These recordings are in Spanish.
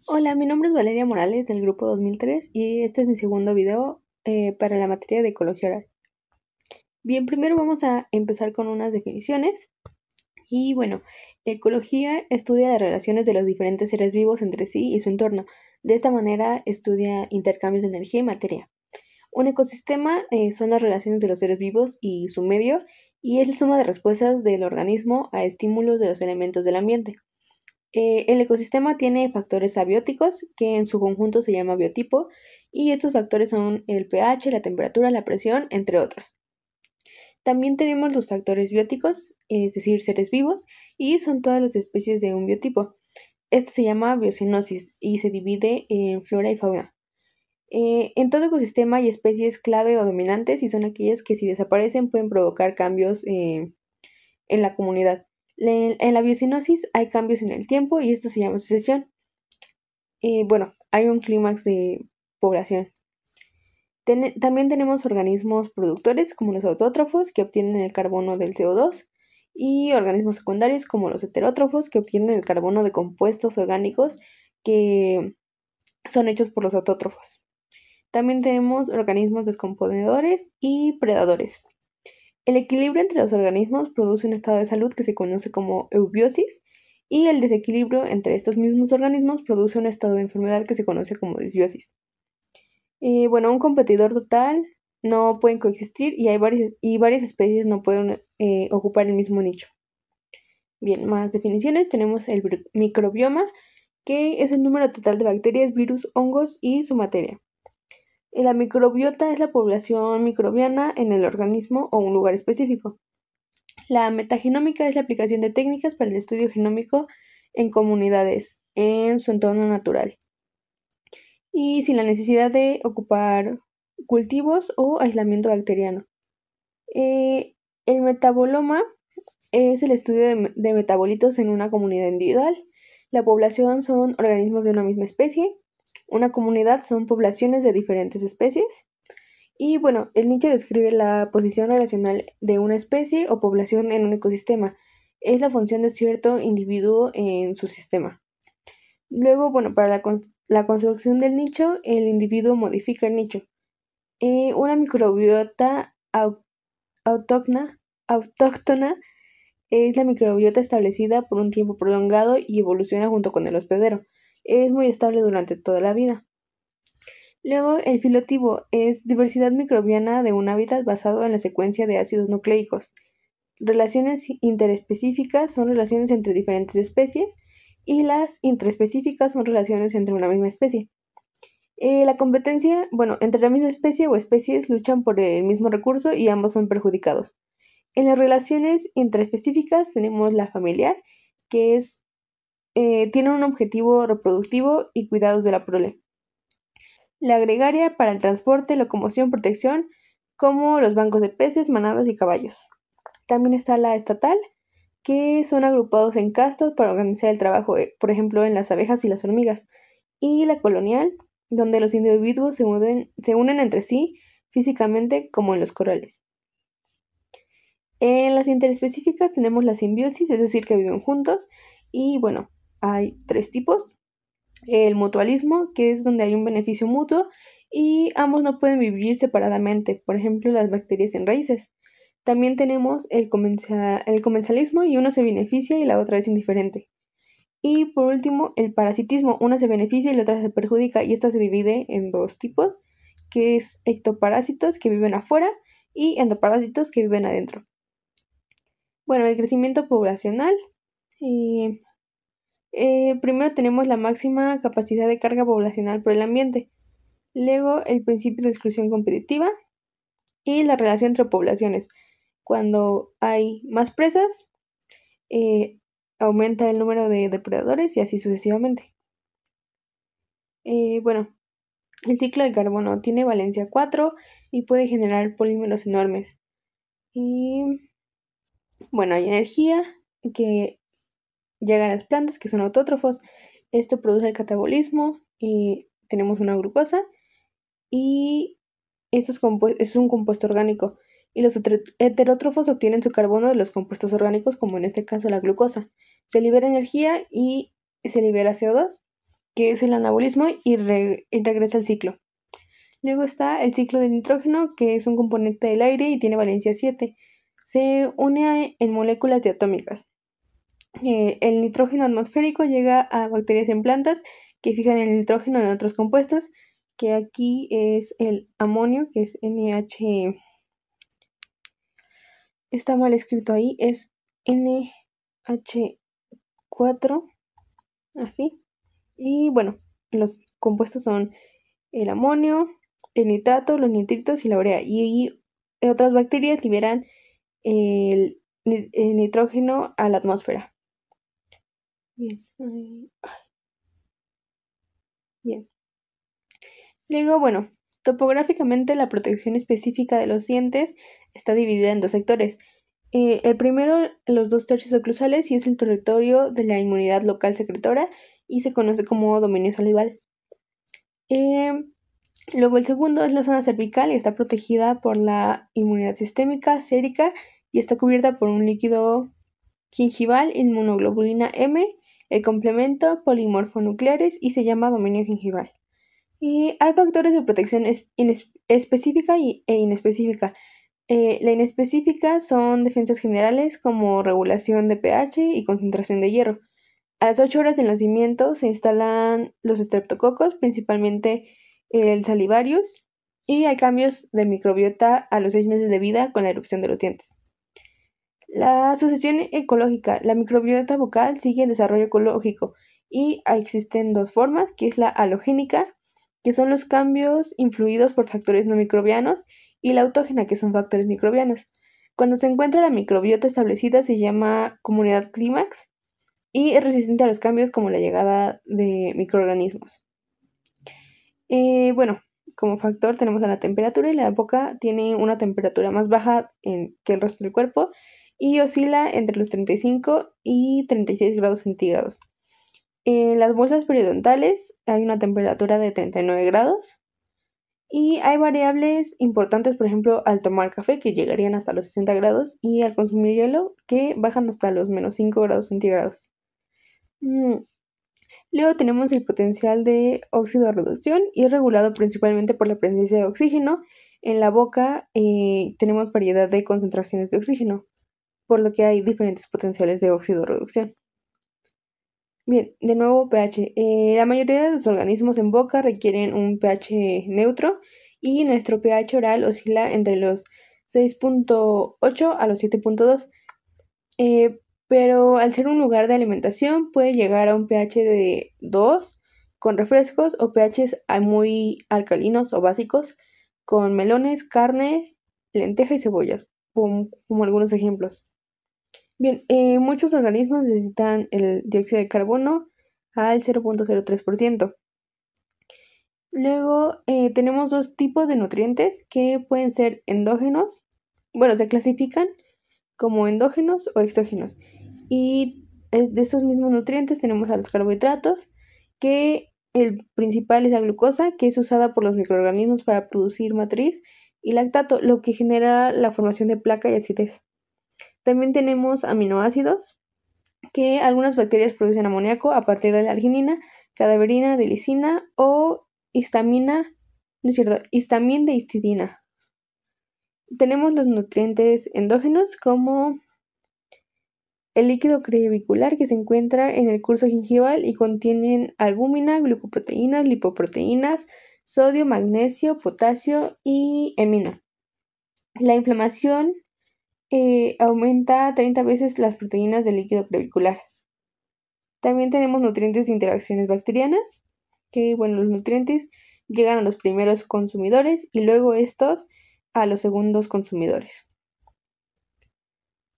Hola, mi nombre es Valeria Morales del grupo 2003 y este es mi segundo video para la materia de ecología oral. Bien, primero vamos a empezar con unas definiciones y bueno, ecología estudia las relaciones de los diferentes seres vivos entre sí y su entorno. De esta manera estudia intercambios de energía y materia. Un ecosistema son las relaciones de los seres vivos y su medio y es la suma de respuestas del organismo a estímulos de los elementos del ambiente. El ecosistema tiene factores abióticos, que en su conjunto se llama biotipo, y estos factores son el pH, la temperatura, la presión, entre otros. También tenemos los factores bióticos, es decir, seres vivos, y son todas las especies de un biotipo. Esto se llama biocenosis y se divide en flora y fauna. En todo ecosistema hay especies clave o dominantes y son aquellas que si desaparecen pueden provocar cambios en la comunidad. En la biocenosis hay cambios en el tiempo y esto se llama sucesión. Hay un clímax de población. También tenemos organismos productores como los autótrofos que obtienen el carbono del CO2 y organismos secundarios como los heterótrofos que obtienen el carbono de compuestos orgánicos que son hechos por los autótrofos. También tenemos organismos descomponedores y predadores. El equilibrio entre los organismos produce un estado de salud que se conoce como eubiosis y el desequilibrio entre estos mismos organismos produce un estado de enfermedad que se conoce como disbiosis. Un competidor total no pueden coexistir y varias especies no pueden ocupar el mismo nicho. Bien, más definiciones. Tenemos el microbioma, que es el número total de bacterias, virus, hongos y su materia. La microbiota es la población microbiana en el organismo o un lugar específico. La metagenómica es la aplicación de técnicas para el estudio genómico en comunidades, en su entorno natural, y sin la necesidad de ocupar cultivos o aislamiento bacteriano. El metaboloma es el estudio de metabolitos en una comunidad individual. La población son organismos de una misma especie. Una comunidad son poblaciones de diferentes especies. Y bueno, el nicho describe la posición relacional de una especie o población en un ecosistema. Es la función de cierto individuo en su sistema. Luego, para la construcción del nicho, el individuo modifica el nicho. Una microbiota autóctona es la microbiota establecida por un tiempo prolongado y evoluciona junto con el hospedero. Es muy estable durante toda la vida. Luego, el filotipo es diversidad microbiana de un hábitat basado en la secuencia de ácidos nucleicos. Relaciones interespecíficas son relaciones entre diferentes especies y las intraespecíficas son relaciones entre una misma especie. La competencia, entre la misma especie o especies luchan por el mismo recurso y ambos son perjudicados. En las relaciones intraespecíficas tenemos la familiar, que tiene un objetivo reproductivo y cuidados de la prole. La gregaria para el transporte, locomoción, protección, como los bancos de peces, manadas y caballos. También está la estatal, que son agrupados en castas para organizar el trabajo, por ejemplo, en las abejas y las hormigas. Y la colonial, donde los individuos se unen entre sí físicamente como en los corales. En las interespecíficas tenemos la simbiosis, es decir, que viven juntos. Y hay 3 tipos. El mutualismo, que es donde hay un beneficio mutuo y ambos no pueden vivir separadamente, por ejemplo, las bacterias en raíces. También tenemos el comensalismo y uno se beneficia y la otra es indiferente. Y por último, el parasitismo, una se beneficia y la otra se perjudica y esta se divide en 2 tipos, que es ectoparásitos que viven afuera y endoparásitos que viven adentro. El crecimiento poblacional. Primero tenemos la máxima capacidad de carga poblacional por el ambiente, luego el principio de exclusión competitiva y la relación entre poblaciones. Cuando hay más presas, aumenta el número de depredadores y así sucesivamente. El ciclo del carbono tiene valencia 4 y puede generar polímeros enormes. Y hay energía que llega a las plantas que son autótrofos. Esto produce el catabolismo y tenemos una glucosa y esto es un compuesto orgánico. Y los heterótrofos obtienen su carbono de los compuestos orgánicos, como en este caso la glucosa. Se libera energía y se libera CO2. que es el anabolismo, y regresa al ciclo. Luego está el ciclo del nitrógeno, que es un componente del aire y tiene valencia 7. Se une en moléculas diatómicas. El nitrógeno atmosférico llega a bacterias en plantas que fijan el nitrógeno en otros compuestos, que aquí es el amonio, que es NH. Está mal escrito ahí, es NH4, así. Y bueno, los compuestos son el amonio, el nitrato, los nitritos y la urea. Y otras bacterias liberan el nitrógeno a la atmósfera. Bien. Bien. Luego, bueno, topográficamente la protección específica de los dientes está dividida en dos sectores. El primero, los 2 tercios oclusales, y es el territorio de la inmunidad local secretora y se conoce como dominio salival. Luego el segundo es la zona cervical y está protegida por la inmunidad sistémica sérica y está cubierta por un líquido gingival, inmunoglobulina M, el complemento polimorfonucleares, y se llama dominio gingival. Y hay factores de protección específica e inespecífica. La inespecífica son defensas generales como regulación de pH y concentración de hierro. A las 8 horas del nacimiento se instalan los estreptococos, principalmente el salivarius, y hay cambios de microbiota a los 6 meses de vida con la erupción de los dientes. La sucesión ecológica. La microbiota bucal sigue en desarrollo ecológico y existen dos formas, que es la halogénica, que son los cambios influidos por factores no microbianos, y la autógena, que son factores microbianos. Cuando se encuentra la microbiota establecida se llama comunidad clímax y es resistente a los cambios como la llegada de microorganismos. Bueno, como factor tenemos a la temperatura, y la boca tiene una temperatura más baja que el resto del cuerpo y oscila entre los 35 y 36 grados centígrados. En las bolsas periodontales hay una temperatura de 39 grados y hay variables importantes, por ejemplo, al tomar café, que llegarían hasta los 60 grados, y al consumir hielo, que bajan hasta los menos 5 grados centígrados. Luego tenemos el potencial de óxido de reducción y es regulado principalmente por la presencia de oxígeno. En la boca tenemos variedad de concentraciones de oxígeno, por lo que hay diferentes potenciales de óxido de reducción. Bien, de nuevo pH. La mayoría de los organismos en boca requieren un pH neutro y nuestro pH oral oscila entre los 6.8 a los 7.2. Pero al ser un lugar de alimentación puede llegar a un pH de 2 con refrescos, o pHs muy alcalinos o básicos con melones, carne, lenteja y cebollas, como algunos ejemplos. Bien, muchos organismos necesitan el dióxido de carbono al 0.03%. Luego tenemos dos tipos de nutrientes que pueden ser endógenos. Bueno, se clasifican como endógenos o exógenos. Y de estos mismos nutrientes tenemos a los carbohidratos, que el principal es la glucosa, que es usada por los microorganismos para producir matriz, y lactato, lo que genera la formación de placa y acidez. También tenemos aminoácidos, que algunas bacterias producen amoníaco a partir de la arginina, cadaverina de lisina o histamina de histidina. Tenemos los nutrientes endógenos como el líquido crevicular, que se encuentra en el curso gingival y contienen albúmina, glucoproteínas, lipoproteínas, sodio, magnesio, potasio y hemina. La inflamación aumenta 30 veces las proteínas del líquido crevicular. También tenemos nutrientes de interacciones bacterianas, que los nutrientes llegan a los primeros consumidores y luego estos a los segundos consumidores.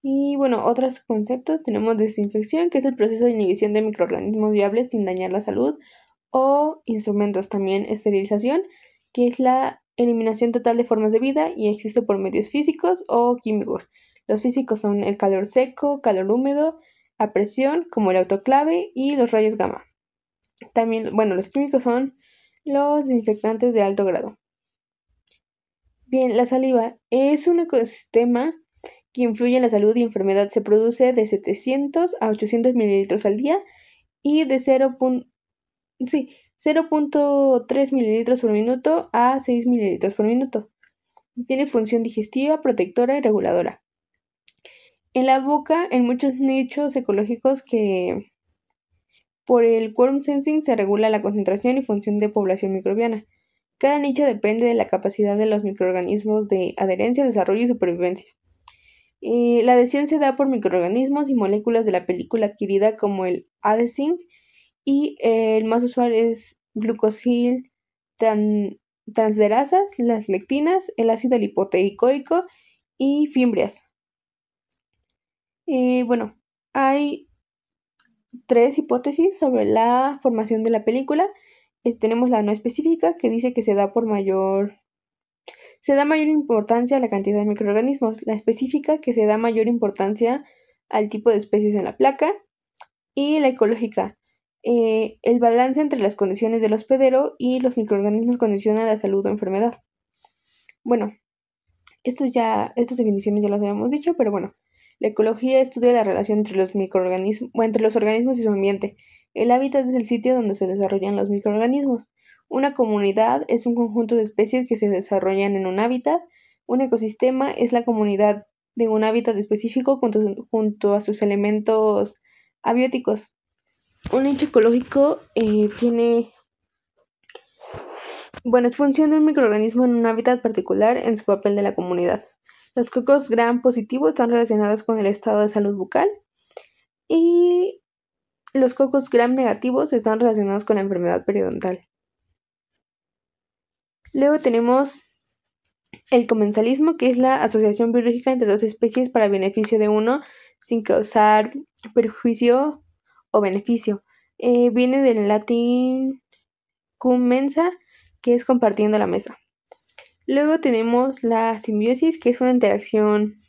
Y otros conceptos, tenemos desinfección, que es el proceso de inhibición de microorganismos viables sin dañar la salud, o instrumentos. También esterilización, que es la eliminación total de formas de vida y existe por medios físicos o químicos. Los físicos son el calor seco, calor húmedo, a presión, como el autoclave, y los rayos gamma. También, los químicos son los desinfectantes de alto grado. Bien, la saliva es un ecosistema que influye en la salud y enfermedad. Se produce de 700 a 800 mililitros al día y de 0. sí, 0.3 mililitros por minuto a 6 mililitros por minuto. Tiene función digestiva, protectora y reguladora. En la boca, en muchos nichos ecológicos que por el quorum sensing se regula la concentración y función de población microbiana. Cada nicho depende de la capacidad de los microorganismos de adherencia, desarrollo y supervivencia. La adhesión se da por microorganismos y moléculas de la película adquirida como el adhesing y el más usual es glucosil transderasas, las lectinas, el ácido lipoteicoico y fimbrias. Bueno, hay 3 hipótesis sobre la formación de la película. Tenemos la no específica, que dice que se da mayor importancia a la cantidad de microorganismos. La específica, que se da mayor importancia al tipo de especies en la placa. Y la ecológica, el balance entre las condiciones del hospedero y los microorganismos condiciona la salud o enfermedad. Bueno, estas definiciones ya las habíamos dicho, pero bueno, la ecología estudia la relación entre los organismos y su ambiente. El hábitat es el sitio donde se desarrollan los microorganismos. Una comunidad es un conjunto de especies que se desarrollan en un hábitat. Un ecosistema es la comunidad de un hábitat específico junto a sus elementos abióticos. Un nicho ecológico tiene función de un microorganismo en un hábitat particular en su papel de la comunidad. Los cocos gram positivos están relacionados con el estado de salud bucal y los cocos gram negativos están relacionados con la enfermedad periodontal. Luego tenemos el comensalismo, que es la asociación biológica entre dos especies para beneficio de uno sin causar perjuicio o beneficio. Viene del latín cum mensa, que es compartiendo la mesa. Luego tenemos la simbiosis, que es una interacción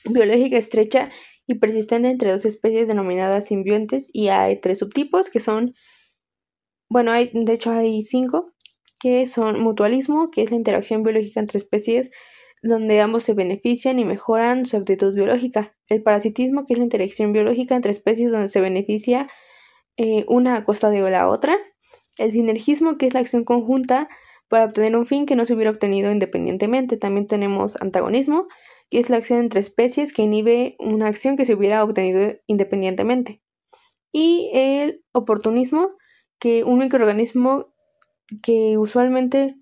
biológica estrecha y persistente entre dos especies denominadas simbiontes, y hay 3 subtipos que son, hay 5, que son mutualismo, que es la interacción biológica entre especies donde ambos se benefician y mejoran su actitud biológica. El parasitismo, que es la interacción biológica entre especies donde se beneficia una a costa de la otra. El sinergismo, que es la acción conjunta para obtener un fin que no se hubiera obtenido independientemente. También tenemos antagonismo, que es la acción entre especies que inhibe una acción que se hubiera obtenido independientemente. Y el oportunismo, que un microorganismo que usualmente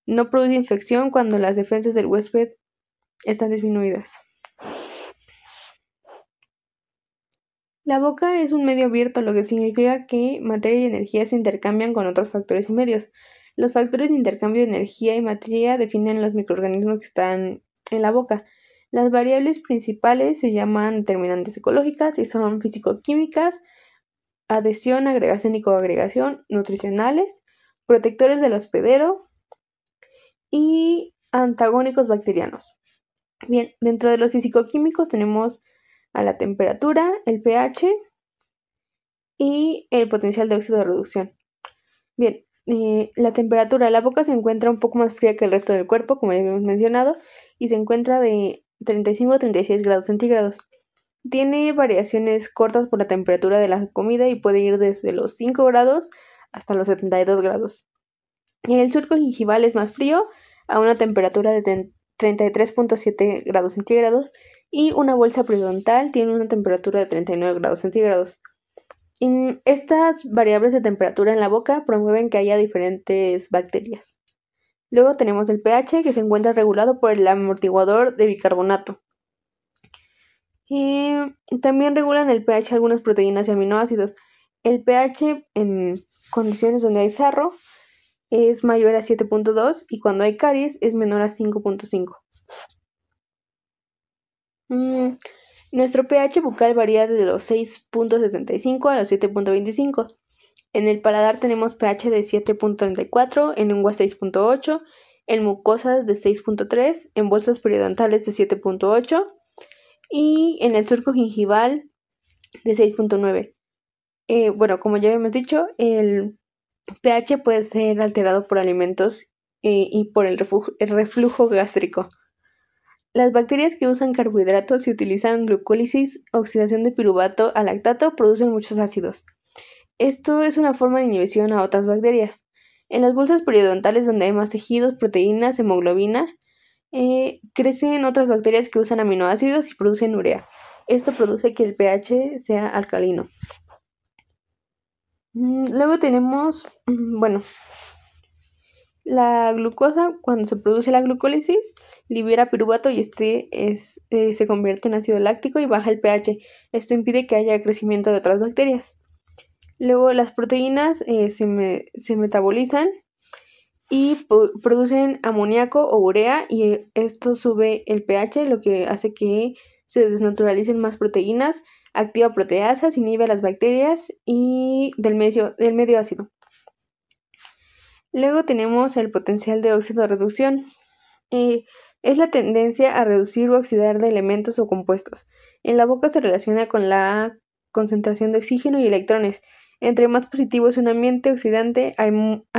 no produce infección cuando las defensas del huésped están disminuidas. La boca es un medio abierto, lo que significa que materia y energía se intercambian con otros factores y medios. Los factores de intercambio de energía y materia definen los microorganismos que están en la boca. Las variables principales se llaman determinantes ecológicas y son físico-químicas, adhesión, agregación y coagregación, nutricionales, protectores del hospedero y antagónicos bacterianos. Bien, dentro de los físico-químicos tenemos a la temperatura, el pH y el potencial de óxido de reducción. Bien, la temperatura de la boca se encuentra un poco más fría que el resto del cuerpo, como ya habíamos mencionado, y se encuentra de 35 a 36 grados centígrados. Tiene variaciones cortas por la temperatura de la comida y puede ir desde los 5 grados hasta los 72 grados. El surco gingival es más frío, a una temperatura de 33.7 grados centígrados, y una bolsa periodontal tiene una temperatura de 39 grados centígrados. Estas variables de temperatura en la boca promueven que haya diferentes bacterias. Luego tenemos el pH, que se encuentra regulado por el amortiguador de bicarbonato. También regulan el pH algunas proteínas y aminoácidos. El pH en condiciones donde hay sarro es mayor a 7.2 y cuando hay caries es menor a 5.5. Nuestro pH bucal varía de los 6.75 a los 7.25. En el paladar tenemos pH de 7.34, en lengua 6.8, en mucosas de 6.3, en bolsas periodontales de 7.8 y en el surco gingival de 6.9. Como ya habíamos dicho, el pH puede ser alterado por alimentos y por el reflujo gástrico. Las bacterias que usan carbohidratos y utilizan glucólisis, oxidación de piruvato a lactato, producen muchos ácidos. Esto es una forma de inhibición a otras bacterias. En las bolsas periodontales donde hay más tejidos, proteínas, hemoglobina, crecen otras bacterias que usan aminoácidos y producen urea. Esto produce que el pH sea alcalino. Luego tenemos, la glucosa. Cuando se produce la glucólisis, libera piruvato y se convierte en ácido láctico y baja el pH. Esto impide que haya crecimiento de otras bacterias. Luego las proteínas se metabolizan y producen amoníaco o urea, y esto sube el pH, lo que hace que se desnaturalicen más proteínas, activa proteasas, inhibe a las bacterias y del medio ácido. Luego tenemos el potencial de óxido de reducción. Es la tendencia a reducir o oxidar de elementos o compuestos. En la boca se relaciona con la concentración de oxígeno y electrones. Entre más positivo es un ambiente oxidante, hay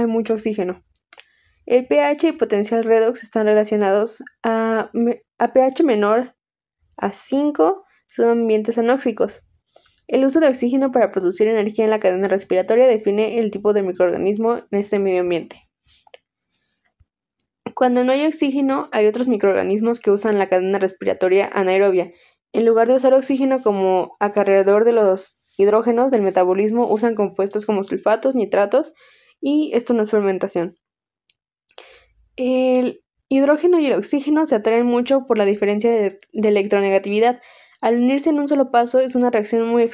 mucho oxígeno. El pH y potencial redox están relacionados. A pH menor a 5 son ambientes anóxicos. El uso de oxígeno para producir energía en la cadena respiratoria define el tipo de microorganismo en este medio ambiente. Cuando no hay oxígeno, hay otros microorganismos que usan la cadena respiratoria anaerobia. En lugar de usar oxígeno como acarreador de los hidrógenos del metabolismo, usan compuestos como sulfatos, nitratos, y esto no es fermentación. El hidrógeno y el oxígeno se atraen mucho por la diferencia de electronegatividad. Al unirse en un solo paso es una reacción muy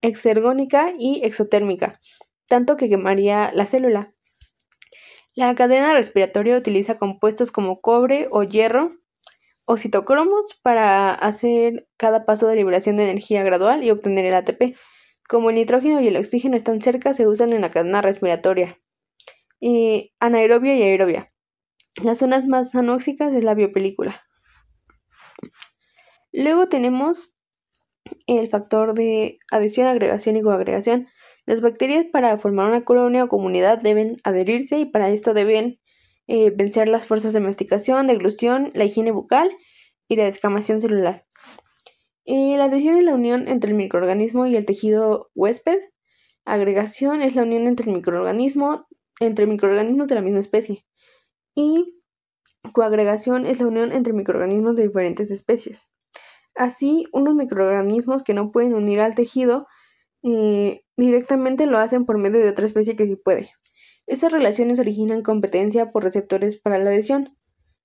exergónica y exotérmica, tanto que quemaría la célula. La cadena respiratoria utiliza compuestos como cobre o hierro o citocromos para hacer cada paso de liberación de energía gradual y obtener el ATP. Como el nitrógeno y el oxígeno están cerca, se usan en la cadena respiratoria anaerobia y aerobia. Las zonas más anóxicas es la biopelícula. Luego tenemos el factor de adhesión, agregación y coagregación. Las bacterias, para formar una colonia o comunidad, deben adherirse, y para esto deben vencer las fuerzas de masticación, deglución, la higiene bucal y la descamación celular. La adhesión es la unión entre el microorganismo y el tejido huésped. Agregación es la unión entre microorganismos de la misma especie. Y coagregación es la unión entre microorganismos de diferentes especies. Así, unos microorganismos que no pueden unir al tejido directamente lo hacen por medio de otra especie que sí puede. Estas relaciones originan competencia por receptores para la adhesión,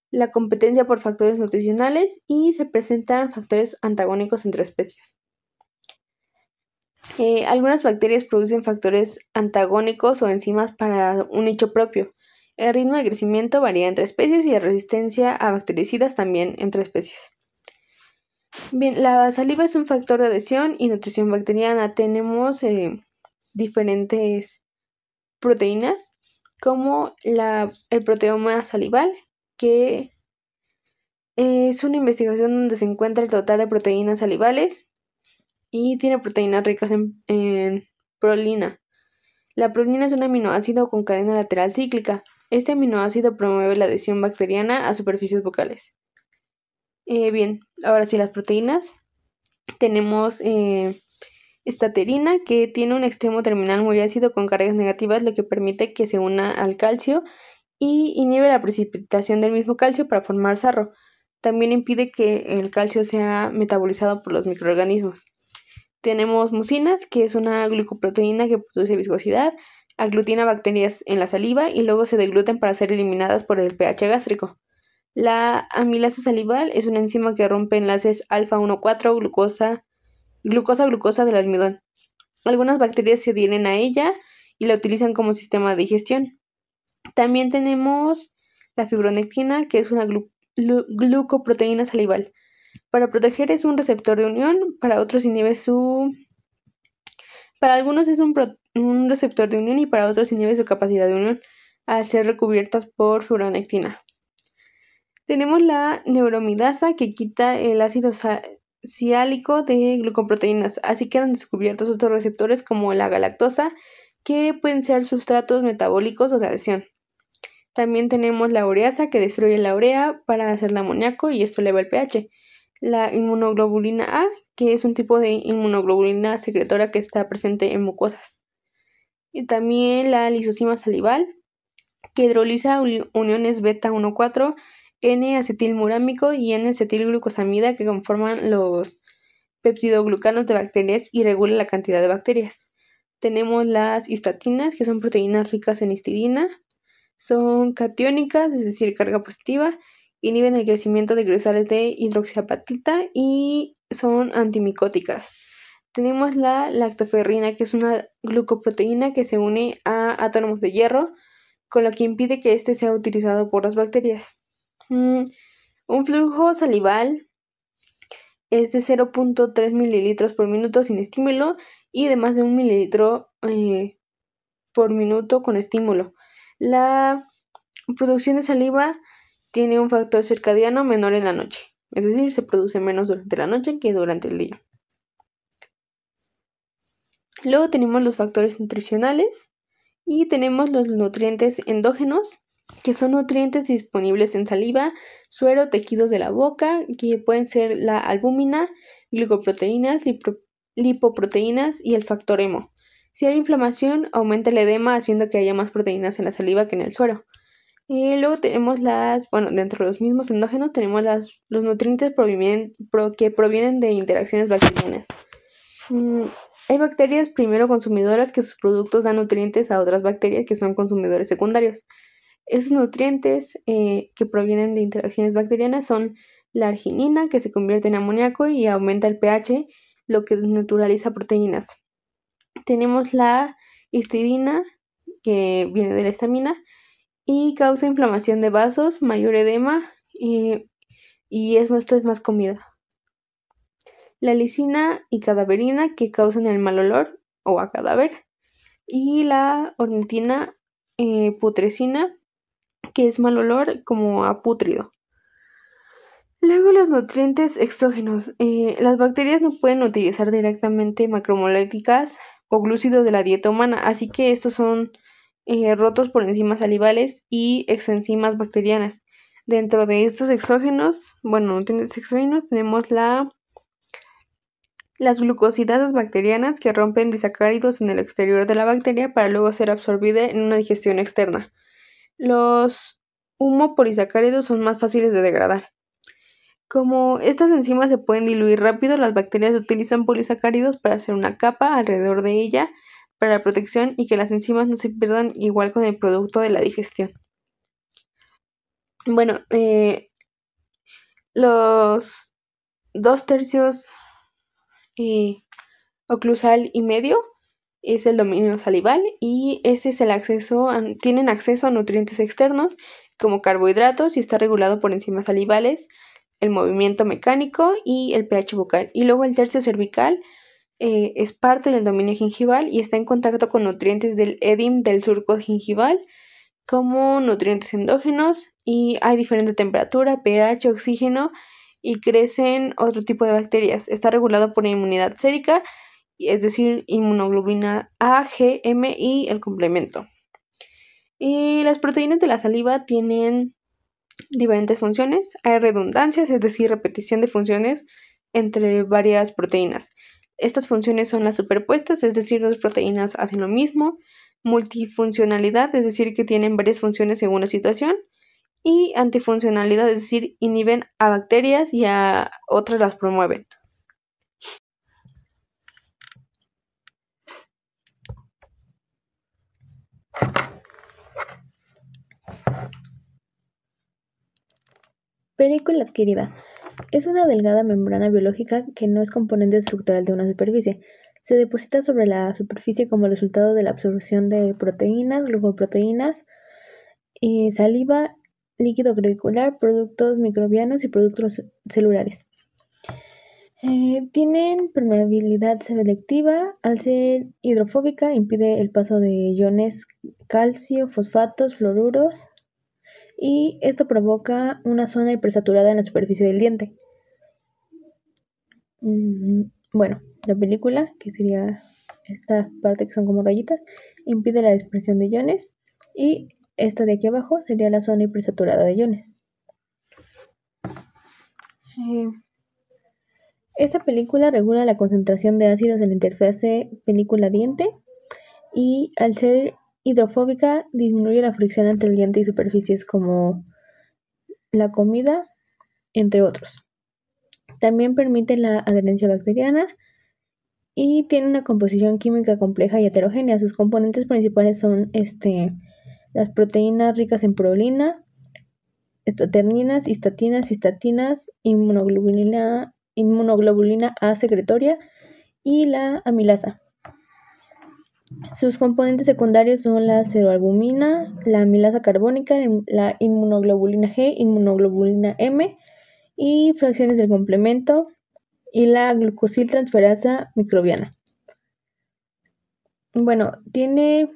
la competencia por factores nutricionales, y se presentan factores antagónicos entre especies. Algunas bacterias producen factores antagónicos o enzimas para un nicho propio. El ritmo de crecimiento varía entre especies y la resistencia a bactericidas también entre especies. Bien, la saliva es un factor de adhesión y nutrición bacteriana. Tenemos diferentes proteínas, como el proteoma salival, que es una investigación donde se encuentra el total de proteínas salivales y tiene proteínas ricas en prolina. La prolina es un aminoácido con cadena lateral cíclica. Este aminoácido promueve la adhesión bacteriana a superficies bucales. Bien, ahora sí, las proteínas. Tenemos estaterina, que tiene un extremo terminal muy ácido con cargas negativas, lo que permite que se una al calcio y inhibe la precipitación del mismo calcio para formar sarro. También impide que el calcio sea metabolizado por los microorganismos. Tenemos mucinas, que es una glucoproteína que produce viscosidad, aglutina bacterias en la saliva y luego se degluten para ser eliminadas por el pH gástrico. La amilasa salival es una enzima que rompe enlaces alfa-1,4 glucosa del almidón. Algunas bacterias se adhieren a ella y la utilizan como sistema de digestión. También tenemos la fibronectina, que es una glucoproteína salival. Para proteger es un receptor de unión, para otros inhibe Para algunos es un receptor de unión y para otros inhibe su capacidad de unión al ser recubiertas por fibronectina. Tenemos la neuromidasa, que quita el ácido siálico de glucoproteínas. Así quedan descubiertos otros receptores como la galactosa, que pueden ser sustratos metabólicos o de adhesión. También tenemos la ureasa, que destruye la urea para hacer el amoníaco y esto eleva el pH. La inmunoglobulina A, que es un tipo de inmunoglobulina secretora que está presente en mucosas. y también la lisosima salival, que hidroliza uniones beta 1,4, N-acetilmurámico y N-acetilglucosamida, que conforman los peptidoglucanos de bacterias y regula la cantidad de bacterias. Tenemos las histatinas, que son proteínas ricas en histidina, son catiónicas, es decir, carga positiva, inhiben el crecimiento de cristales de hidroxiapatita y son antimicóticas. Tenemos la lactoferrina, que es una glucoproteína que se une a átomos de hierro, con lo que impide que éste sea utilizado por las bacterias. Un flujo salival es de 0,3 mililitros por minuto sin estímulo y de más de 1 mililitro por minuto con estímulo. La producción de saliva tiene un factor circadiano menor en la noche, es decir, se produce menos durante la noche que durante el día. Luego tenemos los factores nutricionales y tenemos los nutrientes endógenos, que son nutrientes disponibles en saliva, suero, tejidos de la boca, que pueden ser la albúmina, glicoproteínas, lipoproteínas y el factor hemo. Si hay inflamación, aumenta el edema haciendo que haya más proteínas en la saliva que en el suero. Luego tenemos dentro de los mismos endógenos tenemos los nutrientes que provienen de interacciones bacterianas. Hay bacterias primero consumidoras que sus productos dan nutrientes a otras bacterias que son consumidores secundarios. Esos nutrientes que provienen de interacciones bacterianas son la arginina, que se convierte en amoníaco y aumenta el pH, lo que naturaliza proteínas. Tenemos la histidina, que viene de la histamina, y causa inflamación de vasos, mayor edema, y esto es más comida. La lisina y cadaverina, que causan el mal olor o a cadáver, y la ornitina putrescina, que es mal olor como a pútrido. Luego los nutrientes exógenos. Las bacterias no pueden utilizar directamente macromoléculas o glúcidos de la dieta humana, así que estos son rotos por enzimas salivales y exoenzimas bacterianas. Dentro de estos nutrientes exógenos tenemos las glucosidadas bacterianas, que rompen disacáridos en el exterior de la bacteria para luego ser absorbida en una digestión externa. Los humopolisacáridos son más fáciles de degradar. Como estas enzimas se pueden diluir rápido, las bacterias utilizan polisacáridos para hacer una capa alrededor de ella para la protección y que las enzimas no se pierdan igual con el producto de la digestión. Los 2/3 oclusal y medio es el dominio salival y este es tienen acceso a nutrientes externos como carbohidratos y está regulado por enzimas salivales, el movimiento mecánico y el pH bucal. Y luego el tercio cervical es parte del dominio gingival y está en contacto con nutrientes del edim del surco gingival como nutrientes endógenos, y hay diferente temperatura, pH, oxígeno, y crecen otro tipo de bacterias. Está regulado por la inmunidad sérica, es decir, inmunoglobulina A, G, M y el complemento. Y las proteínas de la saliva tienen diferentes funciones. Hay redundancias, es decir, repetición de funciones entre varias proteínas. Estas funciones son las superpuestas, es decir, dos proteínas hacen lo mismo. Multifuncionalidad, es decir, que tienen varias funciones según la situación. Y antifuncionalidad, es decir, inhiben a bacterias y a otras las promueven. Película adquirida. Es una delgada membrana biológica que no es componente estructural de una superficie. Se deposita sobre la superficie como resultado de la absorción de proteínas, glucoproteínas, saliva, líquido grevicular, productos microbianos y productos celulares. Tienen permeabilidad selectiva. Al ser hidrofóbica, impide el paso de iones calcio, fosfatos, fluoruros, y esto provoca una zona hipersaturada en la superficie del diente. La película, que sería esta parte que son como rayitas, impide la dispersión de iones, y esta de aquí abajo sería la zona hipersaturada de iones. Esta película regula la concentración de ácidos en la interfase película-diente y al ser hidrofóbica disminuye la fricción entre el diente y superficies como la comida, entre otros. También permite la adherencia bacteriana y tiene una composición química compleja y heterogénea. Sus componentes principales son las proteínas ricas en prolina, estaterninas, histatinas, cistatinas, inmunoglobulina A secretoria y la amilasa. Sus componentes secundarios son la ceroalbumina, la amilasa carbónica, la inmunoglobulina G, inmunoglobulina M y fracciones del complemento y la glucosiltransferasa microbiana. Bueno, tiene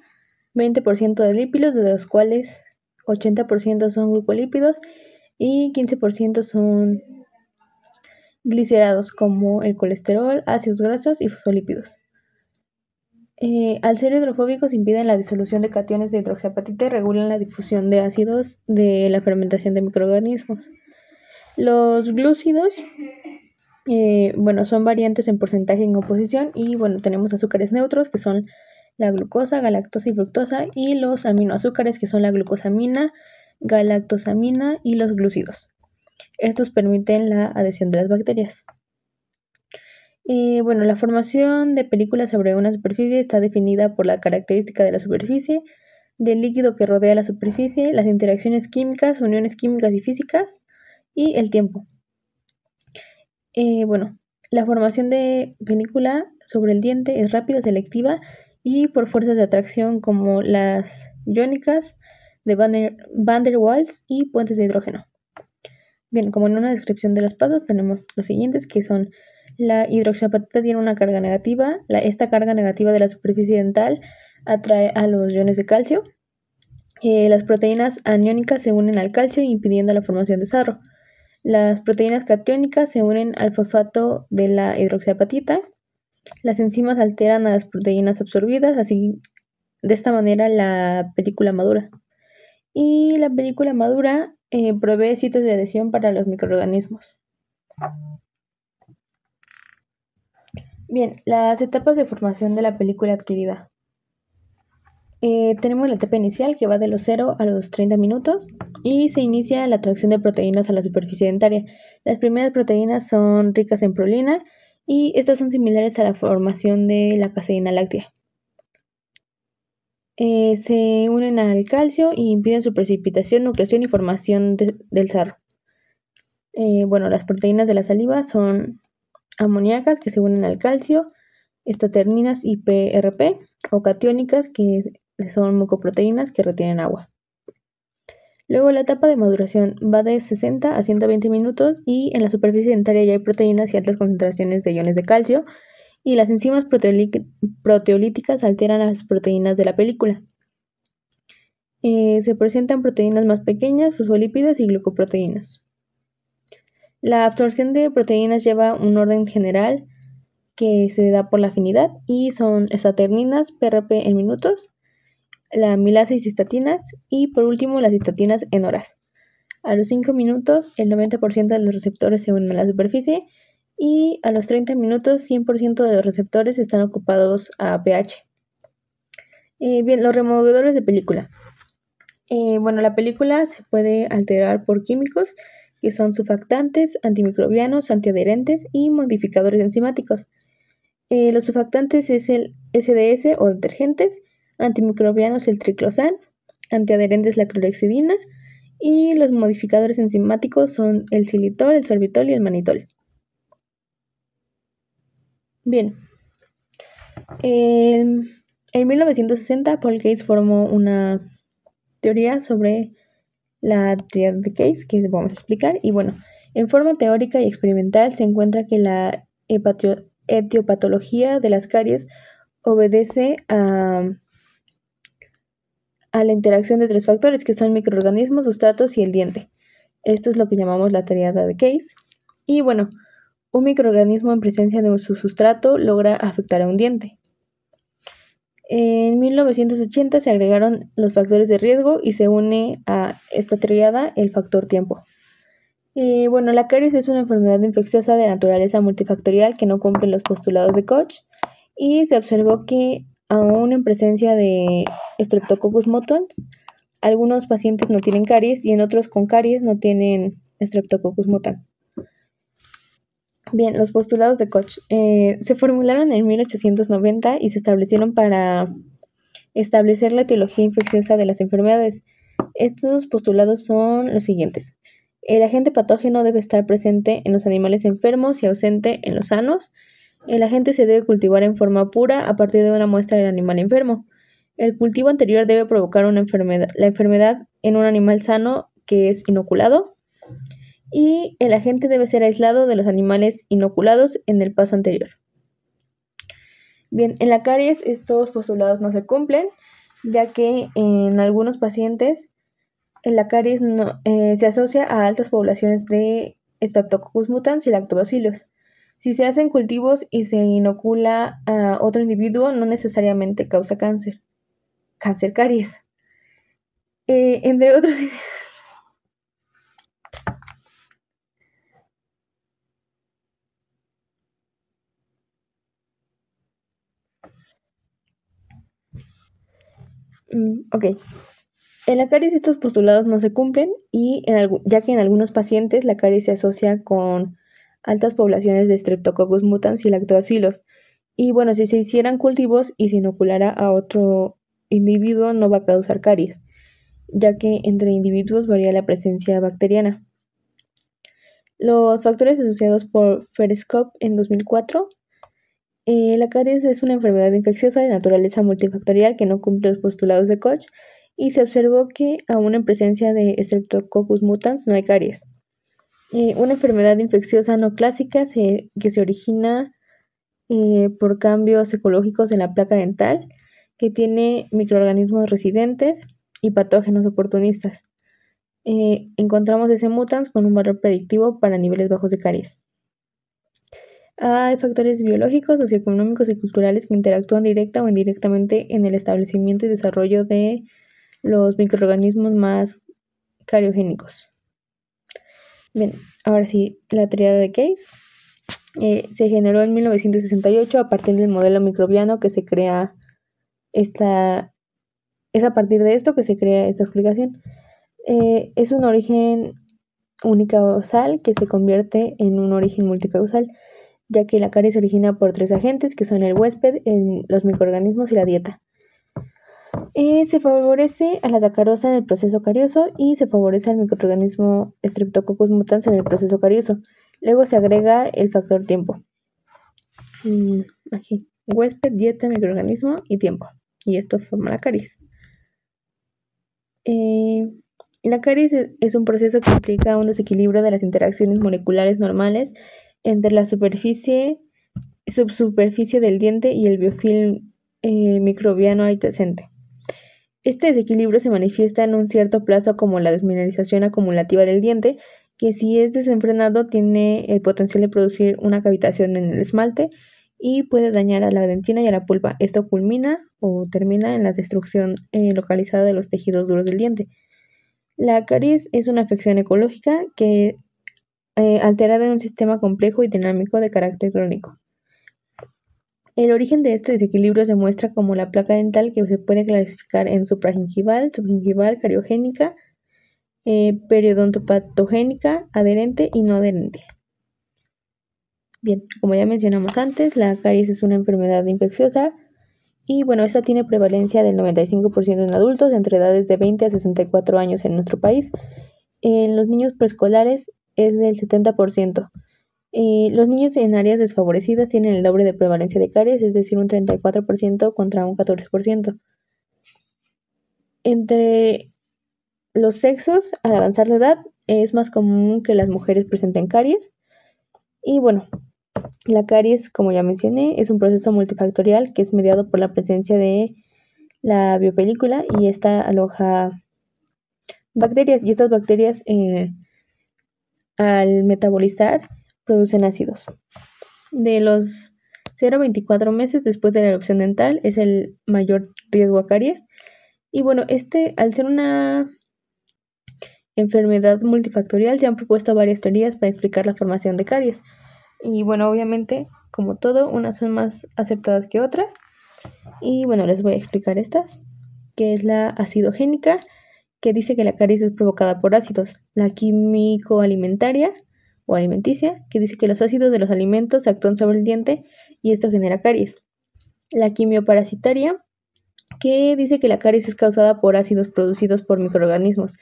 20% de lípidos, de los cuales 80% son glucolípidos y 15% son glicerados como el colesterol, ácidos grasos y fosfolípidos. Al ser hidrofóbicos impiden la disolución de cationes de hidroxiapatita y regulan la difusión de ácidos de la fermentación de microorganismos. Los glúcidos, son variantes en porcentaje en oposición y tenemos azúcares neutros que son la glucosa, galactosa y fructosa y los aminoazúcares que son la glucosamina, galactosamina y los glúcidos. Estos permiten la adhesión de las bacterias. La formación de películas sobre una superficie está definida por la característica de la superficie, del líquido que rodea la superficie, las interacciones químicas, uniones químicas y físicas y el tiempo. La formación de película sobre el diente es rápida, selectiva y por fuerzas de atracción como las iónicas de Van der Waals y puentes de hidrógeno. Bien, como en una descripción de los pasos tenemos los siguientes que son: la hidroxiapatita tiene una carga negativa. Esta carga negativa de la superficie dental atrae a los iones de calcio. Las proteínas aniónicas se unen al calcio impidiendo la formación de sarro. Las proteínas catiónicas se unen al fosfato de la hidroxiapatita. Las enzimas alteran a las proteínas absorbidas, así de esta manera la película madura. Y la película madura provee sitios de adhesión para los microorganismos. Bien, las etapas de formación de la película adquirida. Tenemos la etapa inicial que va de los 0 a los 30 minutos y se inicia la atracción de proteínas a la superficie dentaria. Las primeras proteínas son ricas en prolina y estas son similares a la formación de la caseína láctea. Se unen al calcio y impiden su precipitación, nucleación y formación del sarro. Las proteínas de la saliva son amoníacas que se unen al calcio, estaterninas y PRP o catiónicas que son mucoproteínas que retienen agua. Luego la etapa de maduración va de 60 a 120 minutos y en la superficie dentaria ya hay proteínas y altas concentraciones de iones de calcio y las enzimas proteolíticas alteran las proteínas de la película. Se presentan proteínas más pequeñas, fosfolípidos y glucoproteínas. La absorción de proteínas lleva un orden general que se da por la afinidad y son estaterninas, PRP en minutos, la amilasa y cistatinas y por último las cistatinas en horas. A los 5 minutos el 90% de los receptores se unen a la superficie y a los 30 minutos 100% de los receptores están ocupados a pH. Los removedores de película. La película se puede alterar por químicos que son surfactantes, antimicrobianos, antiadherentes y modificadores enzimáticos. Los surfactantes es el SDS o detergentes, antimicrobianos el triclosan, antiadherentes la clorhexidina y los modificadores enzimáticos son el xilitol, el sorbitol y el manitol. Bien, en 1960 Paul Case formó una teoría sobre la triada de Case que vamos a explicar y en forma teórica y experimental se encuentra que la etiopatología de las caries obedece a la interacción de 3 factores que son microorganismos, sustratos y el diente. Esto es lo que llamamos la triada de Case. Y un microorganismo en presencia de su sustrato logra afectar a un diente. En 1980 se agregaron los factores de riesgo y se une a esta triada el factor tiempo. La caries es una enfermedad infecciosa de naturaleza multifactorial que no cumple los postulados de Koch y se observó que aún en presencia de Streptococcus mutans, algunos pacientes no tienen caries y en otros con caries no tienen Streptococcus mutans. Bien, los postulados de Koch se formularon en 1890 y se establecieron para establecer la etiología infecciosa de las enfermedades. Estos postulados son los siguientes. El agente patógeno debe estar presente en los animales enfermos y ausente en los sanos. El agente se debe cultivar en forma pura a partir de una muestra del animal enfermo. El cultivo anterior debe provocar la enfermedad en un animal sano que es inoculado. Y el agente debe ser aislado de los animales inoculados en el paso anterior. Bien, en la caries estos postulados no se cumplen, ya que en algunos pacientes la caries se asocia a altas poblaciones de Streptococcus mutans y lactobacillus. Si se hacen cultivos y se inocula a otro individuo, no necesariamente causa cáncer caries. Entre otros. Ok. En la caries estos postulados no se cumplen y ya que en algunos pacientes la caries se asocia con altas poblaciones de Streptococcus mutans y lactobacillus. Y bueno, si se hicieran cultivos y se inoculara a otro individuo no va a causar caries, ya que entre individuos varía la presencia bacteriana. Los factores asociados por Ferescop en 2004. La caries es una enfermedad infecciosa de naturaleza multifactorial que no cumple los postulados de Koch y se observó que aún en presencia de Streptococcus mutans no hay caries. Una enfermedad infecciosa no clásica que se origina por cambios ecológicos en la placa dental, que tiene microorganismos residentes y patógenos oportunistas. Encontramos ese mutans con un valor predictivo para niveles bajos de caries. Hay factores biológicos, socioeconómicos y culturales que interactúan directa o indirectamente en el establecimiento y desarrollo de los microorganismos más cariogénicos. Bien, ahora sí, la tríada de Case se generó en 1968 a partir del modelo microbiano que se crea es a partir de esto que se crea esta explicación. Es un origen unicausal que se convierte en un origen multicausal, ya que la caries se origina por tres agentes que son el huésped, los microorganismos y la dieta. Se favorece a la sacarosa en el proceso carioso y se favorece al microorganismo Streptococcus mutans en el proceso carioso. Luego se agrega el factor tiempo. Aquí, huésped, dieta, microorganismo y tiempo. Y esto forma la caries. La caries es un proceso que implica un desequilibrio de las interacciones moleculares normales entre la subsuperficie del diente y el biofilm microbiano adyacente. Este desequilibrio se manifiesta en un cierto plazo como la desmineralización acumulativa del diente, que si es desenfrenado tiene el potencial de producir una cavitación en el esmalte y puede dañar a la dentina y a la pulpa. Esto culmina o termina en la destrucción localizada de los tejidos duros del diente. La caries es una afección ecológica que alterada en un sistema complejo y dinámico de carácter crónico. El origen de este desequilibrio se muestra como la placa dental, que se puede clasificar en supragingival, subgingival, cariogénica, periodontopatogénica, adherente y no adherente. Bien, como ya mencionamos antes, la caries es una enfermedad infecciosa y bueno, esta tiene prevalencia del 95% en adultos entre edades de 20 a 64 años en nuestro país. En los niños preescolares es del 70%. Los niños en áreas desfavorecidas tienen el doble de prevalencia de caries, es decir, un 34% contra un 14%. Entre los sexos, al avanzar la edad, es más común que las mujeres presenten caries. Y bueno, la caries, como ya mencioné, es un proceso multifactorial que es mediado por la presencia de la biopelícula y esta aloja bacterias. Y estas bacterias, al metabolizar, producen ácidos. De los 0 a 24 meses después de la erupción dental es el mayor riesgo a caries. Y bueno, al ser una enfermedad multifactorial, se han propuesto varias teorías para explicar la formación de caries. Y bueno, obviamente, como todo, unas son más aceptadas que otras. Y bueno, les voy a explicar estas, que es la acidogénica, que dice que la caries es provocada por ácidos, la químico-alimentaria o alimenticia, que dice que los ácidos de los alimentos actúan sobre el diente y esto genera caries. La quimioparasitaria, que dice que la caries es causada por ácidos producidos por microorganismos.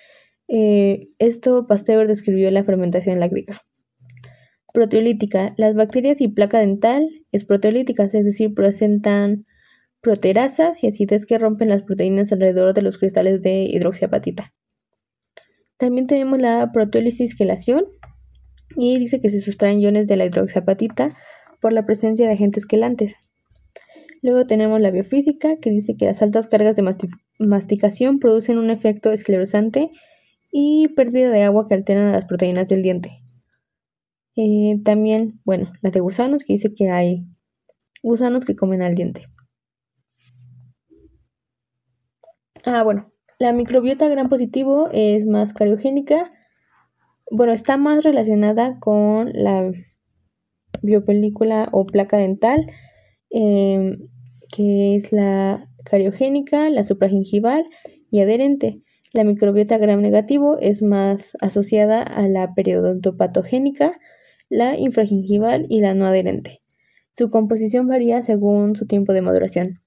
Esto Pasteur describió en la fermentación láctica. Proteolítica. Las bacterias y placa dental es proteolítica, es decir, presentan proteasas y acidez que rompen las proteínas alrededor de los cristales de hidroxiapatita. También tenemos la proteólisis quelación y dice que se sustraen iones de la hidroxiapatita por la presencia de agentes quelantes. Luego tenemos la biofísica, que dice que las altas cargas de masticación producen un efecto esclerosante y pérdida de agua que alteran a las proteínas del diente. También, la de gusanos, que dice que hay gusanos que comen al diente. La microbiota gram positivo es más cariogénica. Está más relacionada con la biopelícula o placa dental, que es la cariogénica, la supragingival y adherente. La microbiota gram negativo es más asociada a la periodontopatogénica, la infragingival y la no adherente. Su composición varía según su tiempo de maduración.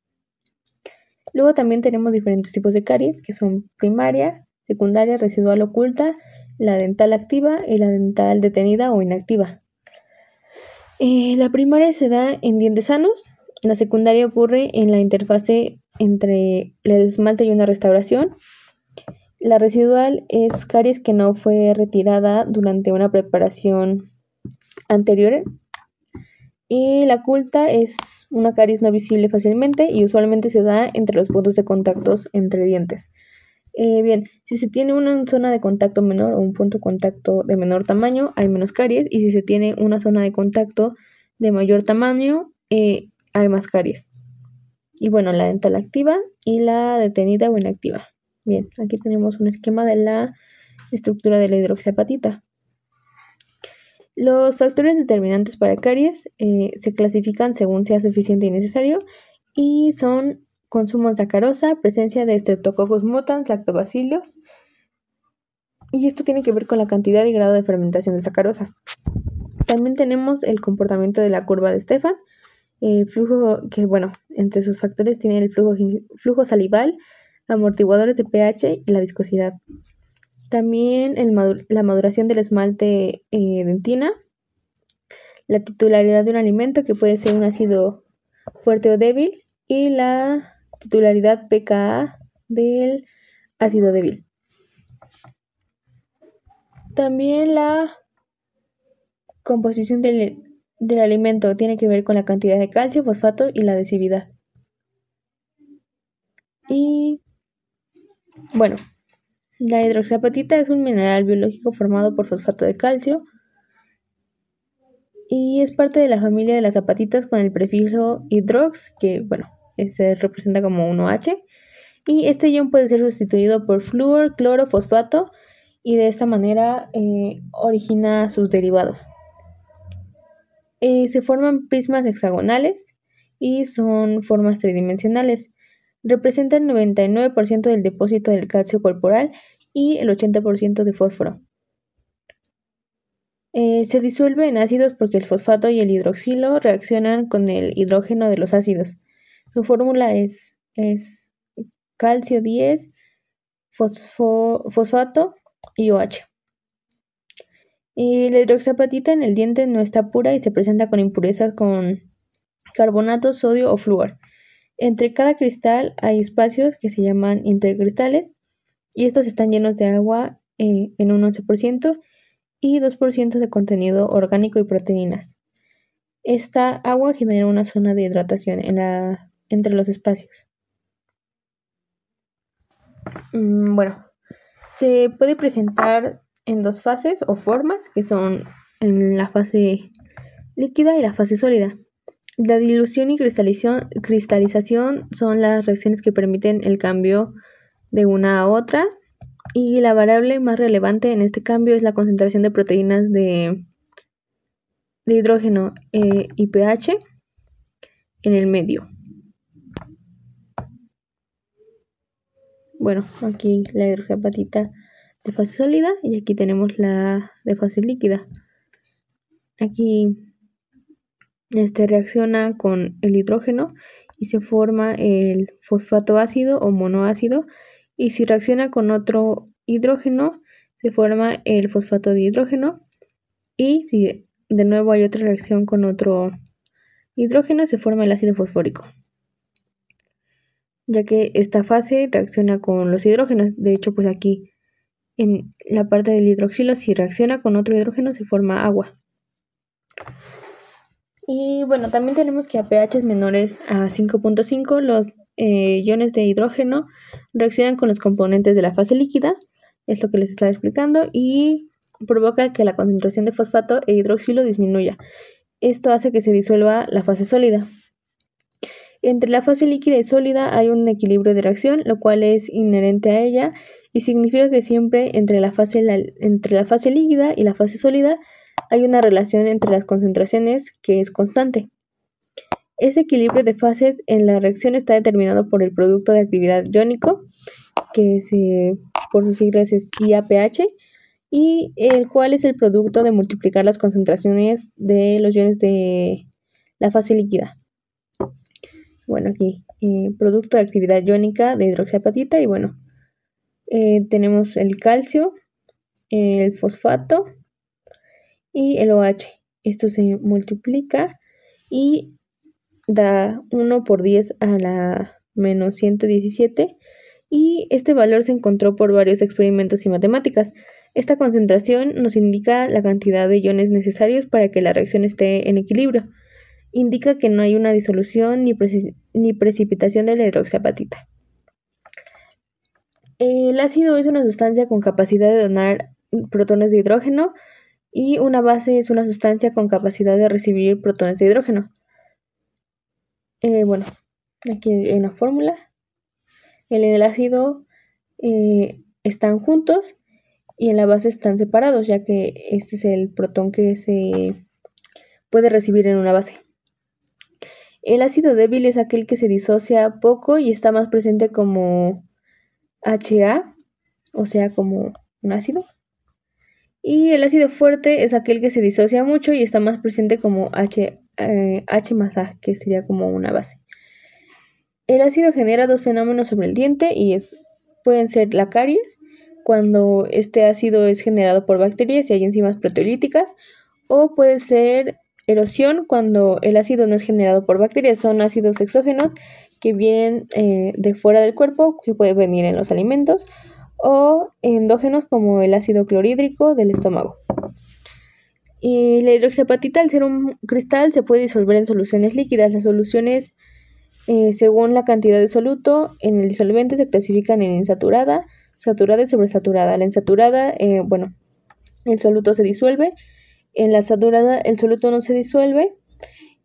Luego también tenemos diferentes tipos de caries, que son primaria, secundaria, residual oculta, la dental activa y la dental detenida o inactiva. La primaria se da en dientes sanos, la secundaria ocurre en la interfase entre el esmalte y una restauración. La residual es caries que no fue retirada durante una preparación anterior. Y la oculta es una caries no visible fácilmente y usualmente se da entre los puntos de contacto entre dientes. Si se tiene una zona de contacto menor o un punto de contacto de menor tamaño, hay menos caries, y si se tiene una zona de contacto de mayor tamaño, hay más caries. Y la dental activa y la detenida o inactiva. Bien, aquí tenemos un esquema de la estructura de la hidroxiapatita. Los factores determinantes para caries se clasifican según sea suficiente y necesario y son consumo de sacarosa, presencia de Streptococcus mutans, lactobacillus, y esto tiene que ver con la cantidad y grado de fermentación de sacarosa. También tenemos el comportamiento de la curva de Stefan, flujo que, entre sus factores tiene el flujo salival, amortiguadores de pH y la viscosidad. También la maduración del esmalte dentina, la titularidad de un alimento, que puede ser un ácido fuerte o débil, y la titularidad pKa del ácido débil. También la composición del alimento tiene que ver con la cantidad de calcio, fosfato y la adhesividad. Y la hidroxiapatita es un mineral biológico formado por fosfato de calcio y es parte de la familia de las apatitas con el prefijo hidrox, que se representa como 1H, y este ion puede ser sustituido por flúor, cloro, fosfato, y de esta manera origina sus derivados. Se forman prismas hexagonales y son formas tridimensionales. Representan el 99% del depósito del calcio corporal y el 80% de fósforo. Se disuelve en ácidos porque el fosfato y el hidroxilo reaccionan con el hidrógeno de los ácidos. Su fórmula es calcio 10, fosfato y OH. La hidroxiapatita en el diente no está pura y se presenta con impurezas con carbonato, sodio o flúor. Entre cada cristal hay espacios que se llaman intercristales y estos están llenos de agua en un 11% y 2% de contenido orgánico y proteínas. Esta agua genera una zona de hidratación entre los espacios. Se puede presentar en dos fases o formas, que son en la fase líquida y la fase sólida. La dilución y cristalización son las reacciones que permiten el cambio de una a otra, y la variable más relevante en este cambio es la concentración de proteínas de hidrógeno y pH en el medio. bueno, aquí la hidroxiapatita de fase sólida y aquí tenemos la de fase líquida. Aquí reacciona con el hidrógeno y se forma el fosfato ácido o monoácido, y si reacciona con otro hidrógeno se forma el fosfato de hidrógeno, y si de nuevo hay otra reacción con otro hidrógeno se forma el ácido fosfórico, ya que esta fase reacciona con los hidrógenos. De hecho, pues aquí en la parte del hidroxilo, si reacciona con otro hidrógeno se forma agua. Y bueno, también tenemos que a pHs menores a 5.5 los iones de hidrógeno reaccionan con los componentes de la fase líquida, es lo que les estaba explicando, y provoca que la concentración de fosfato e hidroxilo disminuya. Esto hace que se disuelva la fase sólida. Entre la fase líquida y sólida hay un equilibrio de reacción, lo cual es inherente a ella y significa que siempre entre la fase líquida y la fase sólida hay una relación entre las concentraciones que es constante. Ese equilibrio de fases en la reacción está determinado por el producto de actividad iónico, que por sus siglas es IApH, y el cual es el producto de multiplicar las concentraciones de los iones de la fase líquida. Bueno, aquí producto de actividad iónica de hidroxiapatita, y bueno, tenemos el calcio, el fosfato y el OH. Esto se multiplica y da 1 por 10 a la menos 117, y este valor se encontró por varios experimentos y matemáticas. Esta concentración nos indica la cantidad de iones necesarios para que la reacción esté en equilibrio. Indica que no hay una disolución ni precipitación de la hidroxiapatita. El ácido es una sustancia con capacidad de donar protones de hidrógeno, y una base es una sustancia con capacidad de recibir protones de hidrógeno. Bueno, aquí hay una fórmula. En el ácido están juntos y en la base están separados, ya que este es el protón que se puede recibir en una base. El ácido débil es aquel que se disocia poco y está más presente como HA, o sea, como un ácido. Y el ácido fuerte es aquel que se disocia mucho y está más presente como H más A, que sería como una base. El ácido genera dos fenómenos sobre el diente y pueden ser la caries, cuando este ácido es generado por bacterias y hay enzimas proteolíticas, o puede ser erosión cuando el ácido no es generado por bacterias, son ácidos exógenos que vienen de fuera del cuerpo, que pueden venir en los alimentos, o endógenos como el ácido clorhídrico del estómago. Y la hidroxiapatita, al ser un cristal, se puede disolver en soluciones líquidas. Las soluciones, según la cantidad de soluto en el disolvente, se clasifican en insaturada, saturada y sobresaturada. La insaturada, el soluto se disuelve. En la saturada el soluto no se disuelve,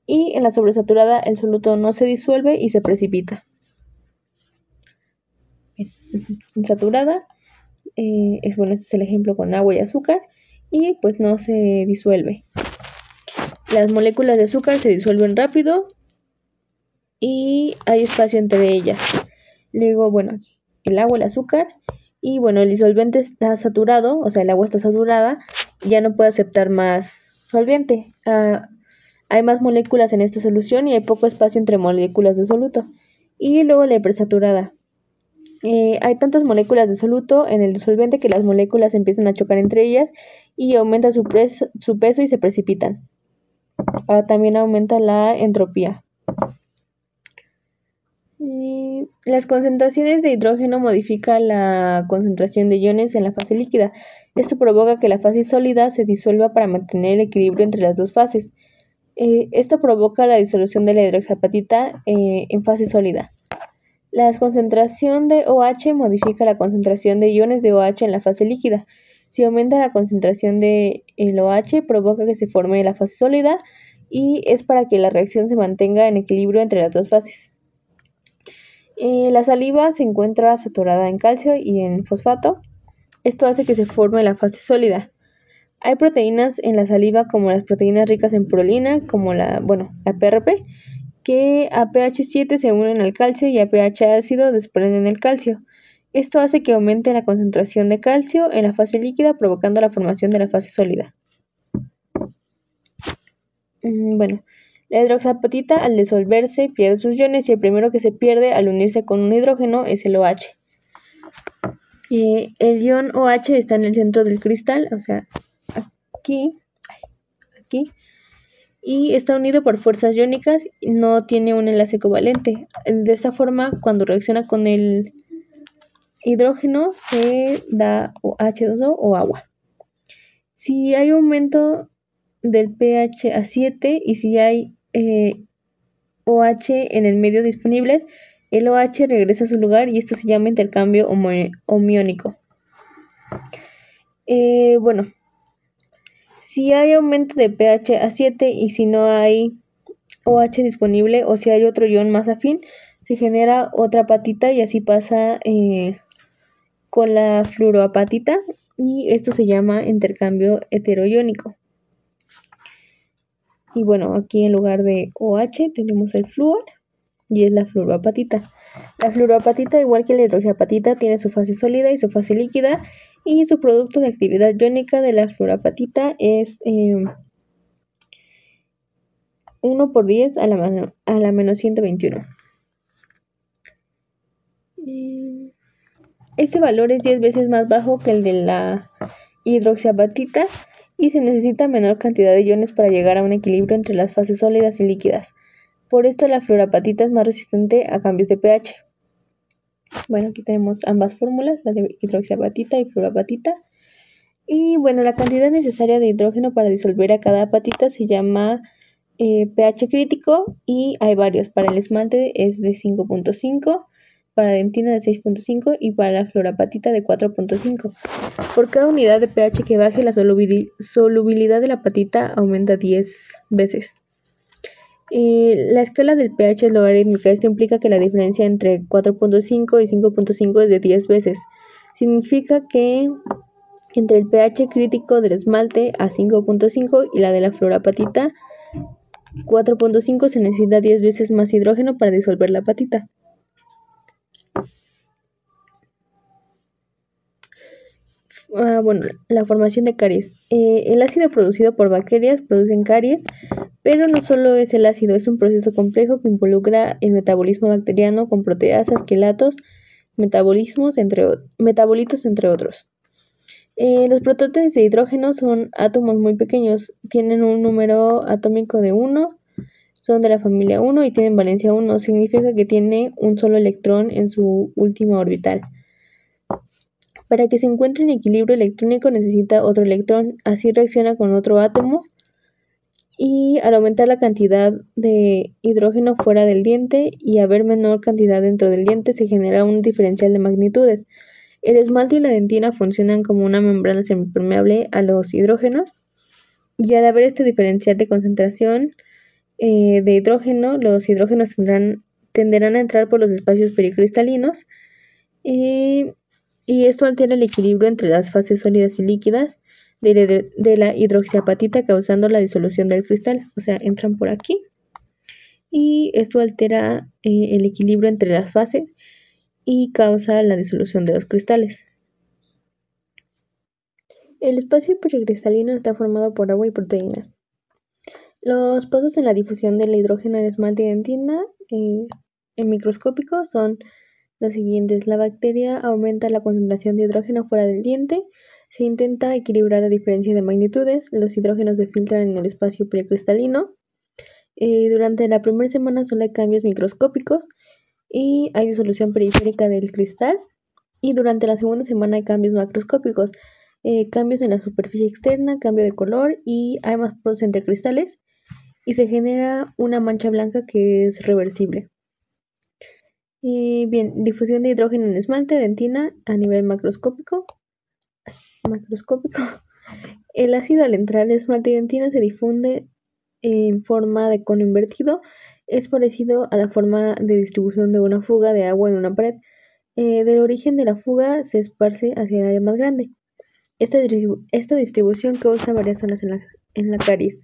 y en la sobresaturada el soluto no se disuelve y se precipita. Insaturada, este es el ejemplo con agua y azúcar, y pues no se disuelve. Las moléculas de azúcar se disuelven rápido y hay espacio entre ellas. Luego, aquí el agua, el azúcar, y el disolvente está saturado, o sea, el agua está saturada, ya no puede aceptar más solvente. Hay más moléculas en esta solución y hay poco espacio entre moléculas de soluto. Y luego la hipersaturada. Hay tantas moléculas de soluto en el disolvente que las moléculas empiezan a chocar entre ellas y aumenta su peso y se precipitan. También aumenta la entropía. Las concentraciones de hidrógeno modifican la concentración de iones en la fase líquida. Esto provoca que la fase sólida se disuelva para mantener el equilibrio entre las dos fases. Esto provoca la disolución de la hidroxiapatita en fase sólida. La concentración de OH modifica la concentración de iones de OH en la fase líquida. Si aumenta la concentración de el OH, provoca que se forme la fase sólida, y es para que la reacción se mantenga en equilibrio entre las dos fases. La saliva se encuentra saturada en calcio y en fosfato. Esto hace que se forme la fase sólida. Hay proteínas en la saliva, como las proteínas ricas en prolina, como la PRP, que a pH 7 se unen al calcio y a pH ácido desprenden el calcio. Esto hace que aumente la concentración de calcio en la fase líquida, provocando la formación de la fase sólida. Bueno, la hidroxiapatita al disolverse pierde sus iones y el primero que se pierde al unirse con un hidrógeno es el OH. El ion OH está en el centro del cristal, o sea, aquí, y está unido por fuerzas iónicas y no tiene un enlace covalente. De esta forma, cuando reacciona con el hidrógeno, se da H2O o agua. Si hay aumento del pH a 7 y si hay OH en el medio disponibles, el OH regresa a su lugar y esto se llama intercambio homiónico. Bueno, si hay aumento de pH a 7 y si no hay OH disponible o si hay otro ion más afín, se genera otra apatita y así pasa con la fluoroapatita y esto se llama intercambio heteroiónico. Y bueno, aquí en lugar de OH tenemos el flúor y es la fluoroapatita. La fluoroapatita, igual que la hidroxiapatita, tiene su fase sólida y su fase líquida y su producto de actividad iónica de la fluoroapatita es 1 por 10 a la menos 121. Este valor es 10 veces más bajo que el de la hidroxiapatita y se necesita menor cantidad de iones para llegar a un equilibrio entre las fases sólidas y líquidas. Por esto la fluoroapatita es más resistente a cambios de pH. Bueno, aquí tenemos ambas fórmulas, la de hidroxiapatita y fluoroapatita. Y bueno, la cantidad necesaria de hidrógeno para disolver a cada apatita se llama pH crítico y hay varios. Para el esmalte es de 5.5, para la dentina de 6.5 y para la fluoroapatita de 4.5. Por cada unidad de pH que baje, la solubilidad de la apatita aumenta 10 veces. La escala del pH es logarítmica. Esto implica que la diferencia entre 4.5 y 5.5 es de 10 veces. Significa que entre el pH crítico del esmalte a 5.5 y la de la fluoroapatita 4.5 se necesita 10 veces más hidrógeno para disolver la apatita. Bueno, la formación de caries. El ácido producido por bacterias produce caries, pero no solo es el ácido, es un proceso complejo que involucra el metabolismo bacteriano con proteasas, quelatos, metabolitos, entre otros. Los protones de hidrógeno son átomos muy pequeños, tienen un número atómico de 1, son de la familia 1 y tienen valencia 1, significa que tiene un solo electrón en su última orbital. Para que se encuentre en equilibrio electrónico necesita otro electrón, así reacciona con otro átomo y al aumentar la cantidad de hidrógeno fuera del diente y haber menor cantidad dentro del diente se genera un diferencial de magnitudes. El esmalte y la dentina funcionan como una membrana semipermeable a los hidrógenos y al haber este diferencial de concentración de hidrógeno, los hidrógenos tenderán a entrar por los espacios pericristalinos y esto altera el equilibrio entre las fases sólidas y líquidas de la hidroxiapatita causando la disolución del cristal, o sea, entran por aquí y esto altera el equilibrio entre las fases y causa la disolución de los cristales. El espacio pericristalino está formado por agua y proteínas. Los pasos en la difusión del hidrógeno en esmalte y dentina en microscópico son los siguientes. La bacteria aumenta la concentración de hidrógeno fuera del diente. Se intenta equilibrar la diferencia de magnitudes. Los hidrógenos se filtran en el espacio pericristalino. Durante la primera semana solo hay cambios microscópicos y hay disolución periférica del cristal. Y durante la segunda semana hay cambios macroscópicos. Cambios en la superficie externa, cambio de color y hay más pozos entre cristales y se genera una mancha blanca que es reversible. Bien, difusión de hidrógeno en esmalte, dentina a nivel macroscópico. El ácido al entrar en esmalte y dentina se difunde en forma de cono invertido. Es parecido a la forma de distribución de una fuga de agua en una pared. Del origen de la fuga se esparce hacia el área más grande. Esta distribución causa varias zonas en la caries.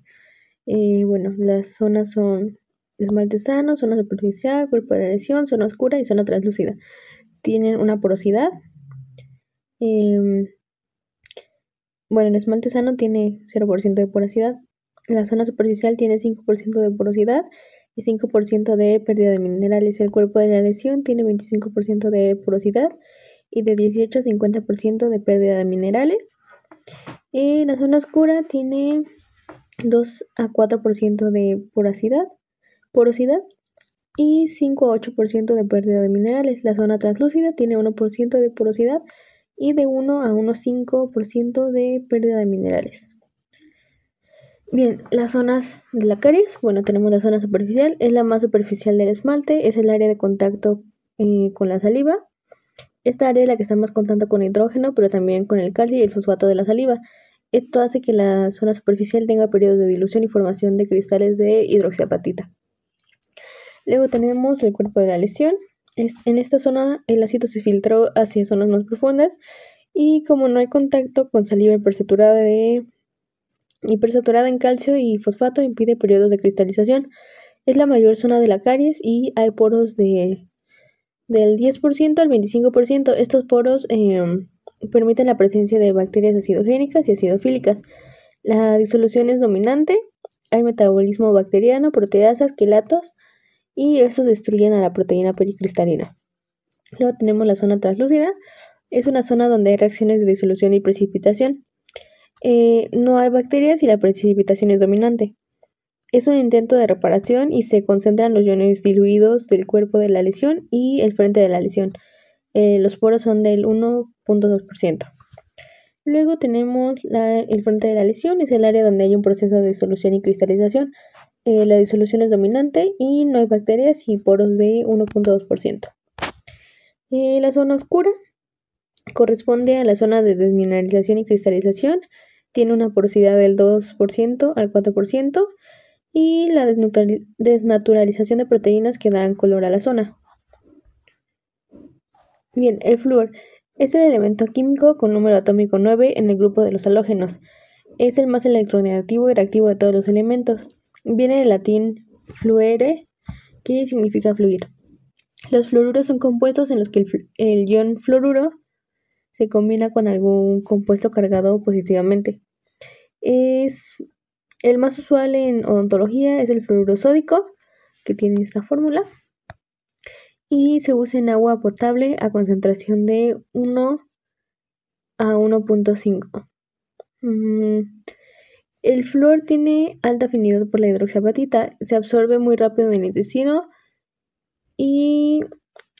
Bueno, las zonas son esmalte sano, zona superficial, cuerpo de lesión, zona oscura y zona translúcida. tienen una porosidad. Bueno, el esmalte sano tiene 0% de porosidad. La zona superficial tiene 5% de porosidad y 5% de pérdida de minerales. El cuerpo de la lesión tiene 25% de porosidad y de 18 a 50% de pérdida de minerales. Y la zona oscura tiene 2 a 4% de porosidad y 5 a 8% de pérdida de minerales. La zona translúcida tiene 1% de porosidad y de 1 a 1,5% de pérdida de minerales. Bien, las zonas de la caries, bueno, tenemos la zona superficial, es la más superficial del esmalte, es el área de contacto con la saliva. Esta área es la que está más contacto con nitrógeno, pero también con el calcio y el fosfato de la saliva. Esto hace que la zona superficial tenga periodos de dilución y formación de cristales de hidroxiapatita. Luego tenemos el cuerpo de la lesión. En esta zona el ácido se filtró hacia zonas más profundas y como no hay contacto con saliva hipersaturada en calcio y fosfato, impide periodos de cristalización. Es la mayor zona de la caries y hay poros del 10% al 25%. Estos poros permiten la presencia de bacterias acidogénicas y acidofílicas. La disolución es dominante, hay metabolismo bacteriano, proteasas, quelatos, y estos destruyen a la proteína pericristalina. Luego tenemos la zona translúcida. Es una zona donde hay reacciones de disolución y precipitación. No hay bacterias y la precipitación es dominante. Es un intento de reparación y se concentran los iones diluidos del cuerpo de la lesión y el frente de la lesión. Los poros son del 1,2%. Luego tenemos el frente de la lesión, es el área donde hay un proceso de disolución y cristalización. La disolución es dominante y no hay bacterias y poros de 1,2%. La zona oscura corresponde a la zona de desmineralización y cristalización. Tiene una porosidad del 2% al 4% y la desnaturalización de proteínas que dan color a la zona. Bien, el flúor es el elemento químico con número atómico 9 en el grupo de los halógenos. Es el más electronegativo y reactivo de todos los elementos. Viene del latín fluere, que significa fluir. Los fluoruros son compuestos en los que el ion fluoruro se combina con algún compuesto cargado positivamente. El más usual en odontología es el fluoruro sódico, que tiene esta fórmula, y se usa en agua potable a concentración de 1 a 1,5. El flúor tiene alta afinidad por la hidroxiapatita, se absorbe muy rápido en el intestino y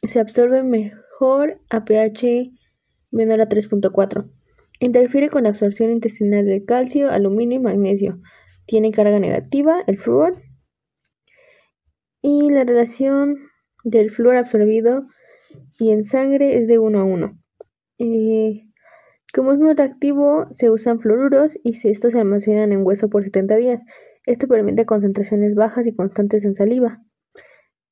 se absorbe mejor a pH menor a 3,4. Interfiere con la absorción intestinal del calcio, aluminio y magnesio. Tiene carga negativa el flúor y la relación del flúor absorbido y en sangre es de 1 a 1. Como es muy reactivo, se usan fluoruros y estos se almacenan en hueso por 70 días. Esto permite concentraciones bajas y constantes en saliva.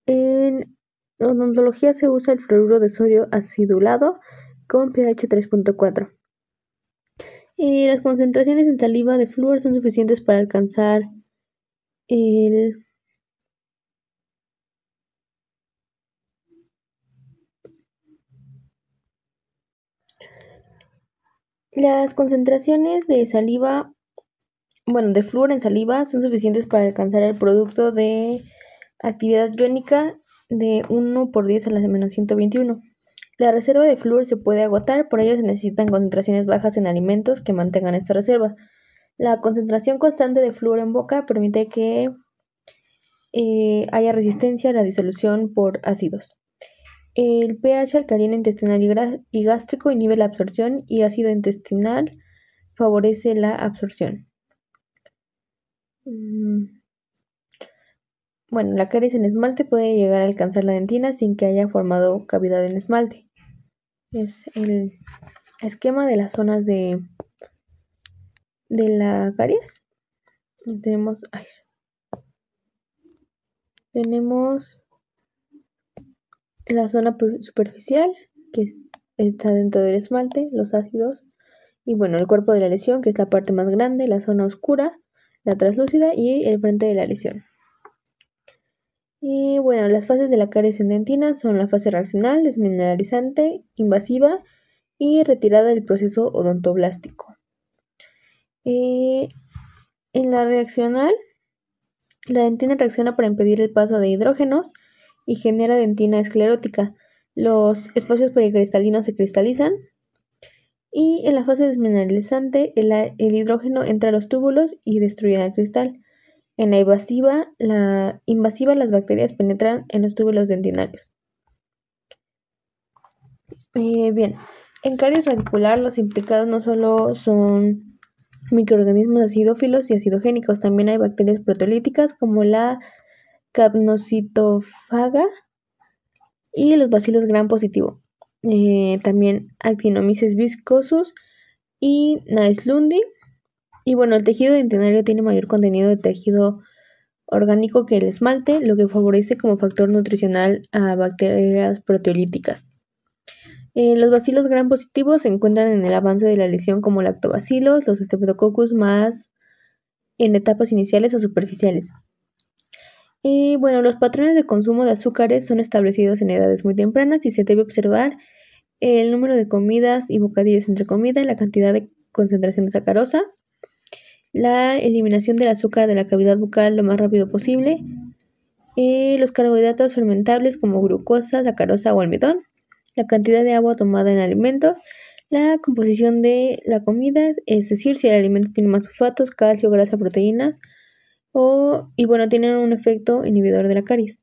En odontología se usa el fluoruro de sodio acidulado con pH 3,4. Las concentraciones en saliva de flúor son suficientes para alcanzar las concentraciones de saliva, de flúor en saliva son suficientes para alcanzar el producto de actividad iónica de 1 por 10 a la menos 121. La reserva de flúor se puede agotar, por ello se necesitan concentraciones bajas en alimentos que mantengan esta reserva. La concentración constante de flúor en boca permite que haya resistencia a la disolución por ácidos. El pH alcalino intestinal y gástrico inhibe la absorción y ácido intestinal favorece la absorción. La caries en esmalte puede llegar a alcanzar la dentina sin que haya formado cavidad en esmalte. Es el esquema de las zonas de la caries. Tenemos la zona superficial, que está dentro del esmalte, los ácidos, y el cuerpo de la lesión, que es la parte más grande, la zona oscura, la translúcida y el frente de la lesión. Y bueno, las fases de la caries en dentina son la fase reaccional, desmineralizante, invasiva y retirada del proceso odontoblástico. En la reaccional, la dentina reacciona para impedir el paso de hidrógenos y genera dentina esclerótica. Los espacios pericristalinos se cristalizan. Y en la fase desmineralizante, el hidrógeno entra a los túbulos y destruye el cristal. En la invasiva, las bacterias penetran en los túbulos dentinarios. Bien, en caries radicular los implicados no solo son microorganismos acidófilos y acidogénicos, también hay bacterias proteolíticas como la capnocitofaga y los bacilos gram positivo. También Actinomyces viscosus y Naeslundi. Y bueno, el tejido dentinario tiene mayor contenido de tejido orgánico que el esmalte, lo que favorece como factor nutricional a bacterias proteolíticas. Los bacilos gram positivos se encuentran en el avance de la lesión como lactobacilos, los Streptococcus más en etapas iniciales o superficiales. Bueno, los patrones de consumo de azúcares son establecidos en edades muy tempranas y se debe observar el número de comidas y bocadillos entre comida, la cantidad de concentración de sacarosa, la eliminación del azúcar de la cavidad bucal lo más rápido posible, los carbohidratos fermentables como glucosa, sacarosa o almidón, la cantidad de agua tomada en alimentos, la composición de la comida, es decir, si el alimento tiene más sulfatos, calcio, grasa, proteínas, y bueno, tienen un efecto inhibidor de la caries.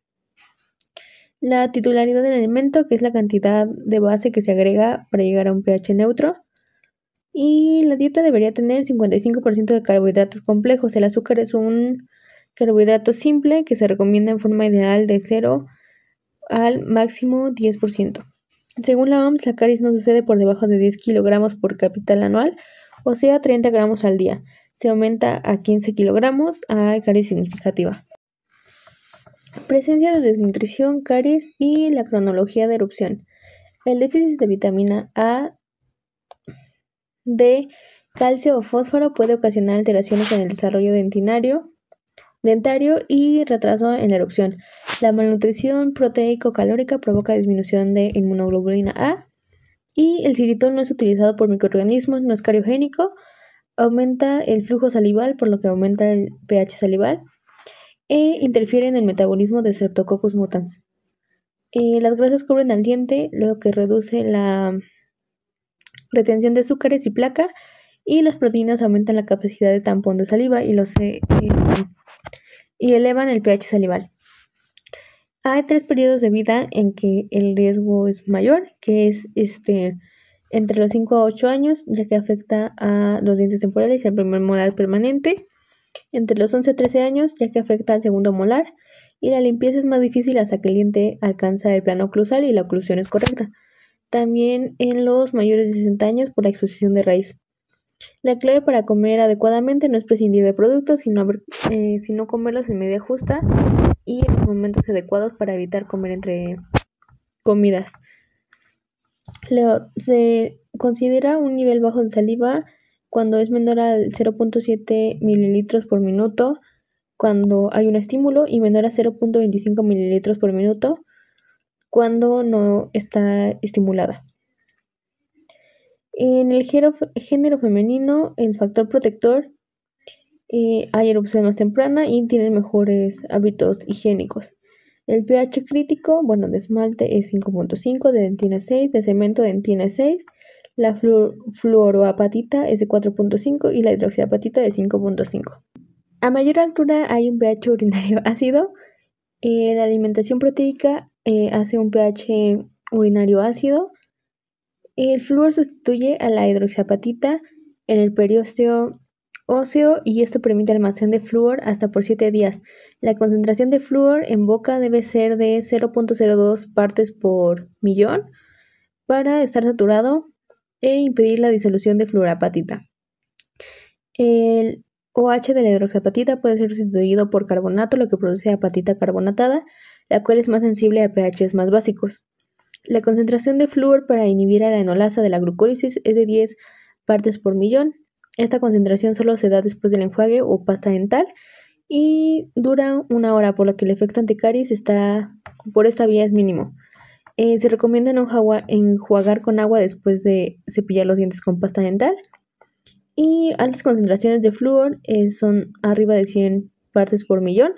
La titularidad del alimento, que es la cantidad de base que se agrega para llegar a un pH neutro. Y la dieta debería tener 55% de carbohidratos complejos. El azúcar es un carbohidrato simple que se recomienda en forma ideal de 0 al máximo 10%. Según la OMS, la caries no sucede por debajo de 10 kilogramos por capital anual, o sea, 30 gramos al día. Se aumenta a 15 kilogramos, hay caries significativa. Presencia de desnutrición, caries y la cronología de erupción. El déficit de vitamina A, D, calcio o fósforo puede ocasionar alteraciones en el desarrollo dentario y retraso en la erupción. La malnutrición proteico-calórica provoca disminución de inmunoglobulina A y el xilitol no es utilizado por microorganismos, no es cariogénico, aumenta el flujo salival por lo que aumenta el pH salival e interfiere en el metabolismo de Streptococcus mutans. Las grasas cubren al diente, lo que reduce la retención de azúcares y placa, y las proteínas aumentan la capacidad de tampón de saliva y elevan el pH salival. Hay 3 periodos de vida en que el riesgo es mayor, que es entre los 5 a 8 años, ya que afecta a los dientes temporales y al primer molar permanente, entre los 11 a 13 años, ya que afecta al segundo molar, y la limpieza es más difícil hasta que el diente alcanza el plano oclusal y la oclusión es correcta. También en los mayores de 60 años por la exposición de raíz. La clave para comer adecuadamente no es prescindir de productos, sino comerlos en medida justa y en los momentos adecuados para evitar comer entre comidas. Se considera un nivel bajo de saliva cuando es menor al 0.7 mililitros por minuto cuando hay un estímulo y menor a 0.25 mililitros por minuto cuando no está estimulada. En el género femenino, el factor protector, hay erupción más temprana y tienen mejores hábitos higiénicos. El pH crítico, de esmalte es 5.5, de dentina es 6, de cemento dentina es 6, la fluoroapatita es de 4.5 y la hidroxiapatita de 5.5. A mayor altura hay un pH urinario ácido. La alimentación proteica hace un pH urinario ácido. El flúor sustituye a la hidroxiapatita en el periósteo óseo y esto permite almacén de flúor hasta por 7 días. La concentración de flúor en boca debe ser de 0.02 partes por millón para estar saturado e impedir la disolución de fluorapatita. El OH de la hidroxiapatita puede ser sustituido por carbonato, lo que produce apatita carbonatada, la cual es más sensible a pHs más básicos. La concentración de flúor para inhibir a la enolasa de la glucólisis es de 10 partes por millón. Esta concentración solo se da después del enjuague o pasta dental y dura 1 hora, por lo que el efecto anticaries por esta vía es mínimo. Se recomienda enjuagar con agua después de cepillar los dientes con pasta dental. Y altas concentraciones de flúor son arriba de 100 partes por millón.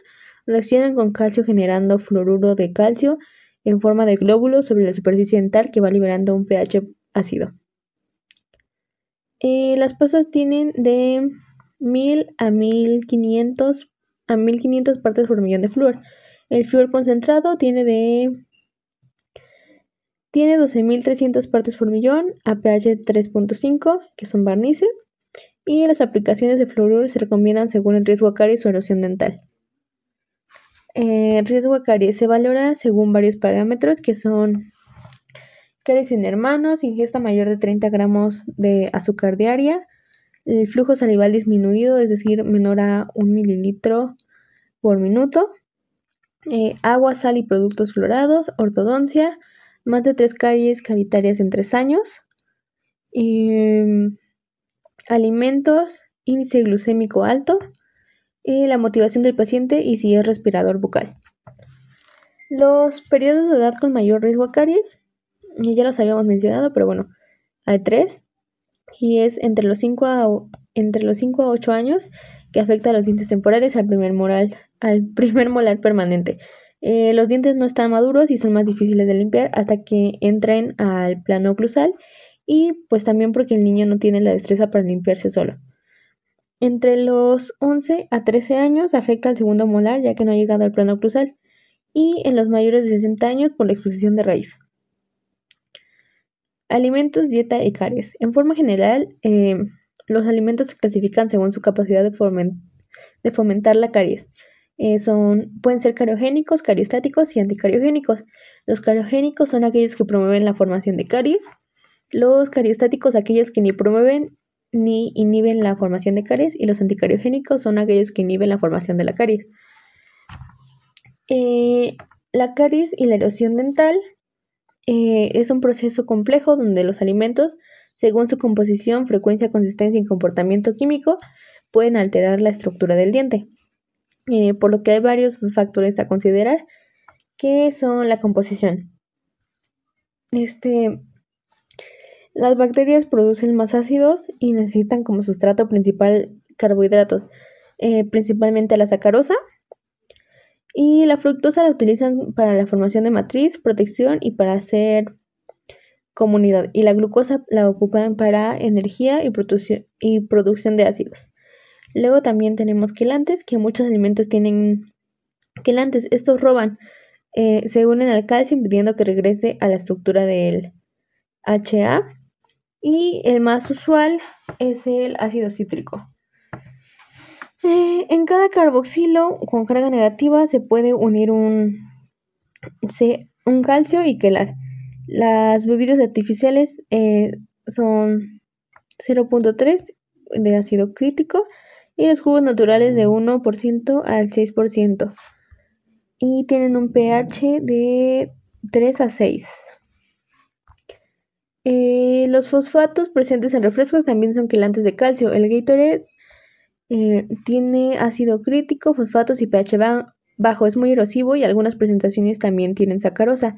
Reaccionan con calcio generando fluoruro de calcio en forma de glóbulos sobre la superficie dental que va liberando un pH ácido. Las pastas tienen de 1000 a 1500 partes por millón de flúor. El flúor concentrado tiene 12.300 partes por millón a pH 3.5, que son barnices, y las aplicaciones de fluoruro se recomiendan según el riesgo a caries o erosión dental. El riesgo a caries se valora según varios parámetros que son caries en hermanos, ingesta mayor de 30 gramos de azúcar diaria, el flujo salival disminuido, es decir, menor a 1 mililitro por minuto, agua, sal y productos fluorados, ortodoncia, más de 3 caries cavitarias en 3 años, alimentos, índice glucémico alto, la motivación del paciente y si es respirador bucal. Los periodos de edad con mayor riesgo a caries, ya los habíamos mencionado, pero bueno, hay 3, y es entre los 5 a 8 años, que afecta a los dientes temporales al primer molar permanente. Los dientes no están maduros y son más difíciles de limpiar hasta que entren al plano oclusal, y pues también porque el niño no tiene la destreza para limpiarse solo. Entre los 11 a 13 años afecta al segundo molar, ya que no ha llegado al plano oclusal, y en los mayores de 60 años por la exposición de raíz. Alimentos, dieta y caries. En forma general, los alimentos se clasifican según su capacidad de fomentar la caries. Pueden ser cariogénicos, cariostáticos y anticariogénicos. Los cariogénicos son aquellos que promueven la formación de caries. Los cariostáticos, aquellos que ni promueven ni inhiben la formación de caries. Y los anticariogénicos son aquellos que inhiben la formación de la caries. La caries y la erosión dental es un proceso complejo donde los alimentos, según su composición, frecuencia, consistencia y comportamiento químico, pueden alterar la estructura del diente. Por lo que hay varios factores a considerar, que son la composición. Las bacterias producen más ácidos y necesitan como sustrato principal carbohidratos, principalmente la sacarosa. Y la fructosa la utilizan para la formación de matriz, protección y para hacer comunidad. Y la glucosa la ocupan para energía y producción de ácidos. Luego también tenemos quelantes, que muchos alimentos tienen quelantes. Estos roban, se unen al calcio impidiendo que regrese a la estructura del HA. Y el más usual es el ácido cítrico. En cada carboxilo con carga negativa se puede unir un calcio y quelar. Las bebidas artificiales son 0.3 de ácido crítico y los jugos naturales de 1% al 6%. Y tienen un pH de 3 a 6. Los fosfatos presentes en refrescos también son quelantes de calcio. El Gatorade tiene ácido crítico, fosfatos y pH bajo. Es muy erosivo y algunas presentaciones también tienen sacarosa.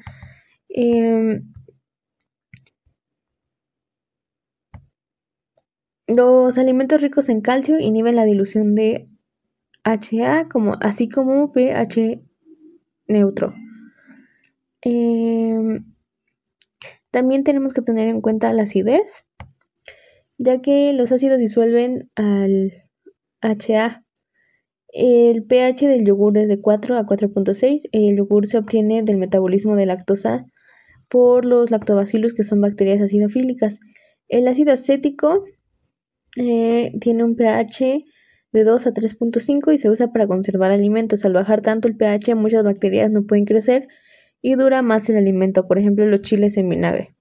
Los alimentos ricos en calcio inhiben la dilución de HA, así como pH neutro. También tenemos que tener en cuenta la acidez, ya que los ácidos disuelven al HA. El pH del yogur es de 4 a 4.6. El yogur se obtiene del metabolismo de lactosa por los lactobacillus, que son bacterias acidofílicas. El ácido acético tiene un pH de 2 a 3.5 y se usa para conservar alimentos. Al bajar tanto el pH, muchas bacterias no pueden crecer y dura más el alimento, por ejemplo los chiles en vinagre.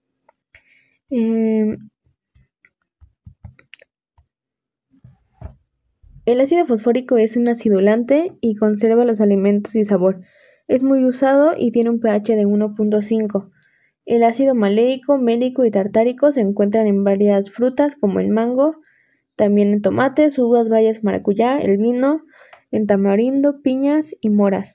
El ácido fosfórico es un acidulante y conserva los alimentos y sabor. Es muy usado y tiene un pH de 1.5. El ácido maleico, mélico y tartárico se encuentran en varias frutas como el mango, también en tomates, uvas, bayas, maracuyá, el vino, en tamarindo, piñas y moras.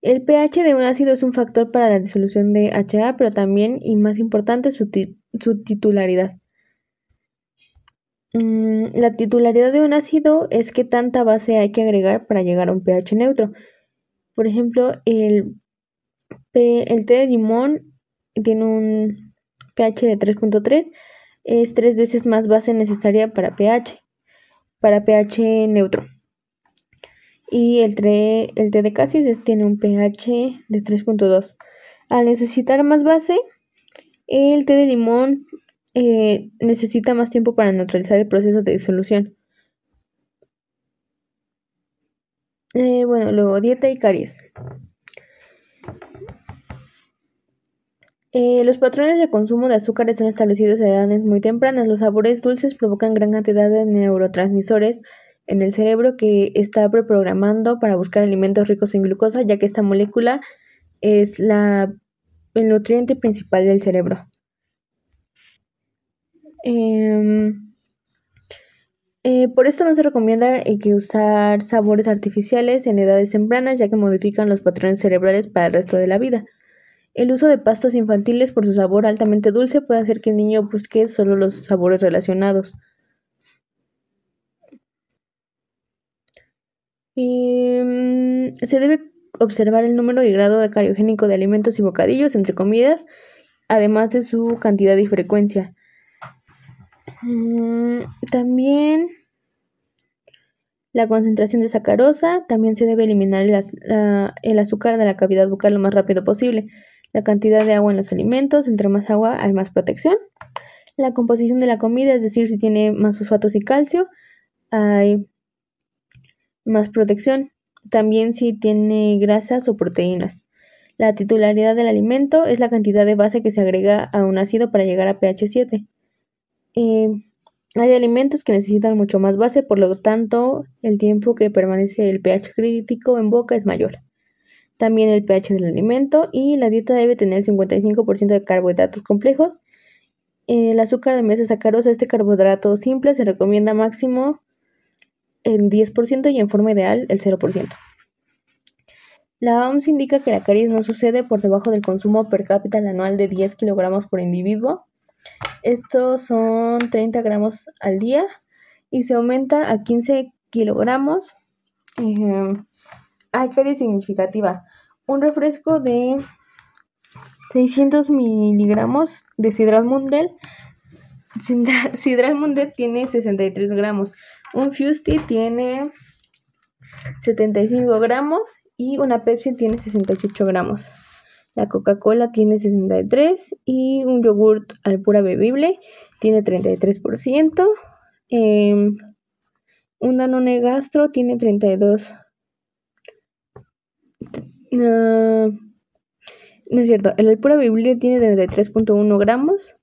El pH de un ácido es un factor para la disolución de HA, pero también, y más importante, su titularidad. La titularidad de un ácido es qué tanta base hay que agregar para llegar a un pH neutro. Por ejemplo, el té de limón tiene un pH de 3.3, es 3 veces más base necesaria para pH neutro. Y el té de casis tiene un pH de 3.2. Al necesitar más base, el té de limón necesita más tiempo para neutralizar el proceso de disolución. Luego dieta y caries. Los patrones de consumo de azúcares son establecidos a edades muy tempranas. Los sabores dulces provocan gran cantidad de neurotransmisores en el cerebro que está preprogramando para buscar alimentos ricos en glucosa, ya que esta molécula es el nutriente principal del cerebro. Por esto no se recomienda que usar sabores artificiales en edades tempranas, ya que modifican los patrones cerebrales para el resto de la vida. El uso de pastas infantiles por su sabor altamente dulce puede hacer que el niño busque solo los sabores relacionados. Se debe observar el número y grado de cariogénico de alimentos y bocadillos entre comidas, además de su cantidad y frecuencia. También la concentración de sacarosa. También se debe eliminar el azúcar de la cavidad bucal lo más rápido posible. La cantidad de agua en los alimentos. Entre más agua hay más protección. La composición de la comida, es decir, si tiene más fosfatos y calcio, hay más protección. También si tiene grasas o proteínas. La titularidad del alimento es la cantidad de base que se agrega a un ácido para llegar a pH 7. Hay alimentos que necesitan mucho más base, por lo tanto, el tiempo que permanece el pH crítico en boca es mayor. También el pH del alimento, y la dieta debe tener 55% de carbohidratos complejos. El azúcar de mesa sacarosa, este carbohidrato simple, se recomienda máximo en 10% y en forma ideal el 0%. La OMS indica que la caries no sucede por debajo del consumo per cápita anual de 10 kilogramos por individuo. Estos son 30 gramos al día y se aumenta a 15 kilogramos. Hay caries significativa. Un refresco de 600 miligramos de Sidral Mundet tiene 63 gramos. Un Fusti tiene 75 gramos y una Pepsi tiene 68 gramos. La Coca-Cola tiene 63 y un yogurt al pura bebible tiene 33%. Un Danone Gastro tiene 32. No es cierto, el al pura bebible tiene 33.1 gramos.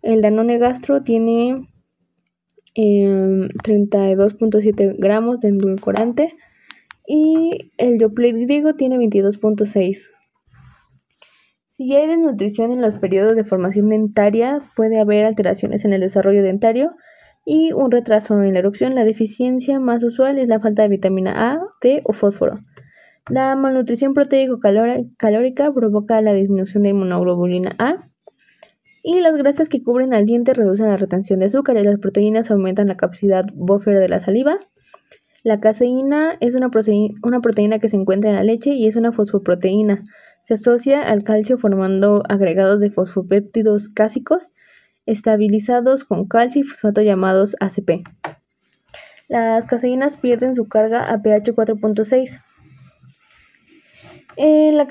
El Danone Gastro tiene 32.7 gramos de endulcorante. Y el Yoplait griego tiene 22.6. Si hay desnutrición en los periodos de formación dentaria, puede haber alteraciones en el desarrollo dentario y un retraso en la erupción. La deficiencia más usual es la falta de vitamina A, D o fósforo. La malnutrición proteico-calórica provoca la disminución de inmunoglobulina A. Y las grasas que cubren al diente reducen la retención de azúcar y las proteínas aumentan la capacidad buffer de la saliva. La caseína es una proteína que se encuentra en la leche y es una fosfoproteína. Se asocia al calcio formando agregados de fosfopéptidos cásicos estabilizados con calcio y fosfato llamados ACP. Las caseínas pierden su carga a pH 4.6. En la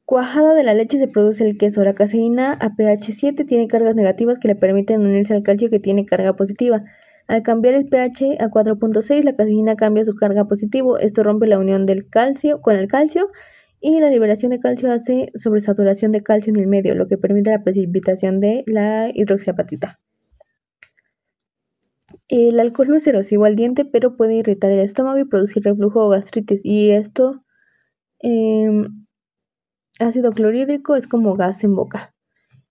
cuajada de la leche se produce el queso. La caseína a pH 7 tiene cargas negativas que le permiten unirse al calcio que tiene carga positiva. Al cambiar el pH a 4.6, la caseína cambia su carga positivo. Esto rompe la unión del calcio con el calcio y la liberación de calcio hace sobresaturación de calcio en el medio, lo que permite la precipitación de la hidroxiapatita. El alcohol no es erosivo al diente, pero puede irritar el estómago y producir reflujo o gastritis. Y esto, ácido clorhídrico, es como gas en boca.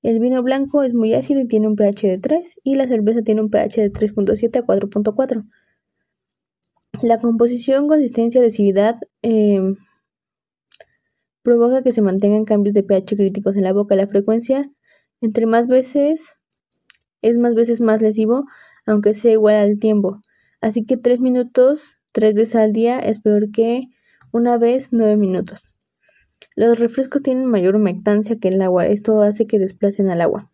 El vino blanco es muy ácido y tiene un pH de 3 y la cerveza tiene un pH de 3.7 a 4.4. La composición, consistencia, adhesividad provoca que se mantengan cambios de pH críticos en la boca. La frecuencia entre más veces es más veces más lesivo, aunque sea igual al tiempo. Así que 3 minutos 3 veces al día es peor que una vez 9 minutos. Los refrescos tienen mayor humectancia que el agua. Esto hace que desplacen al agua.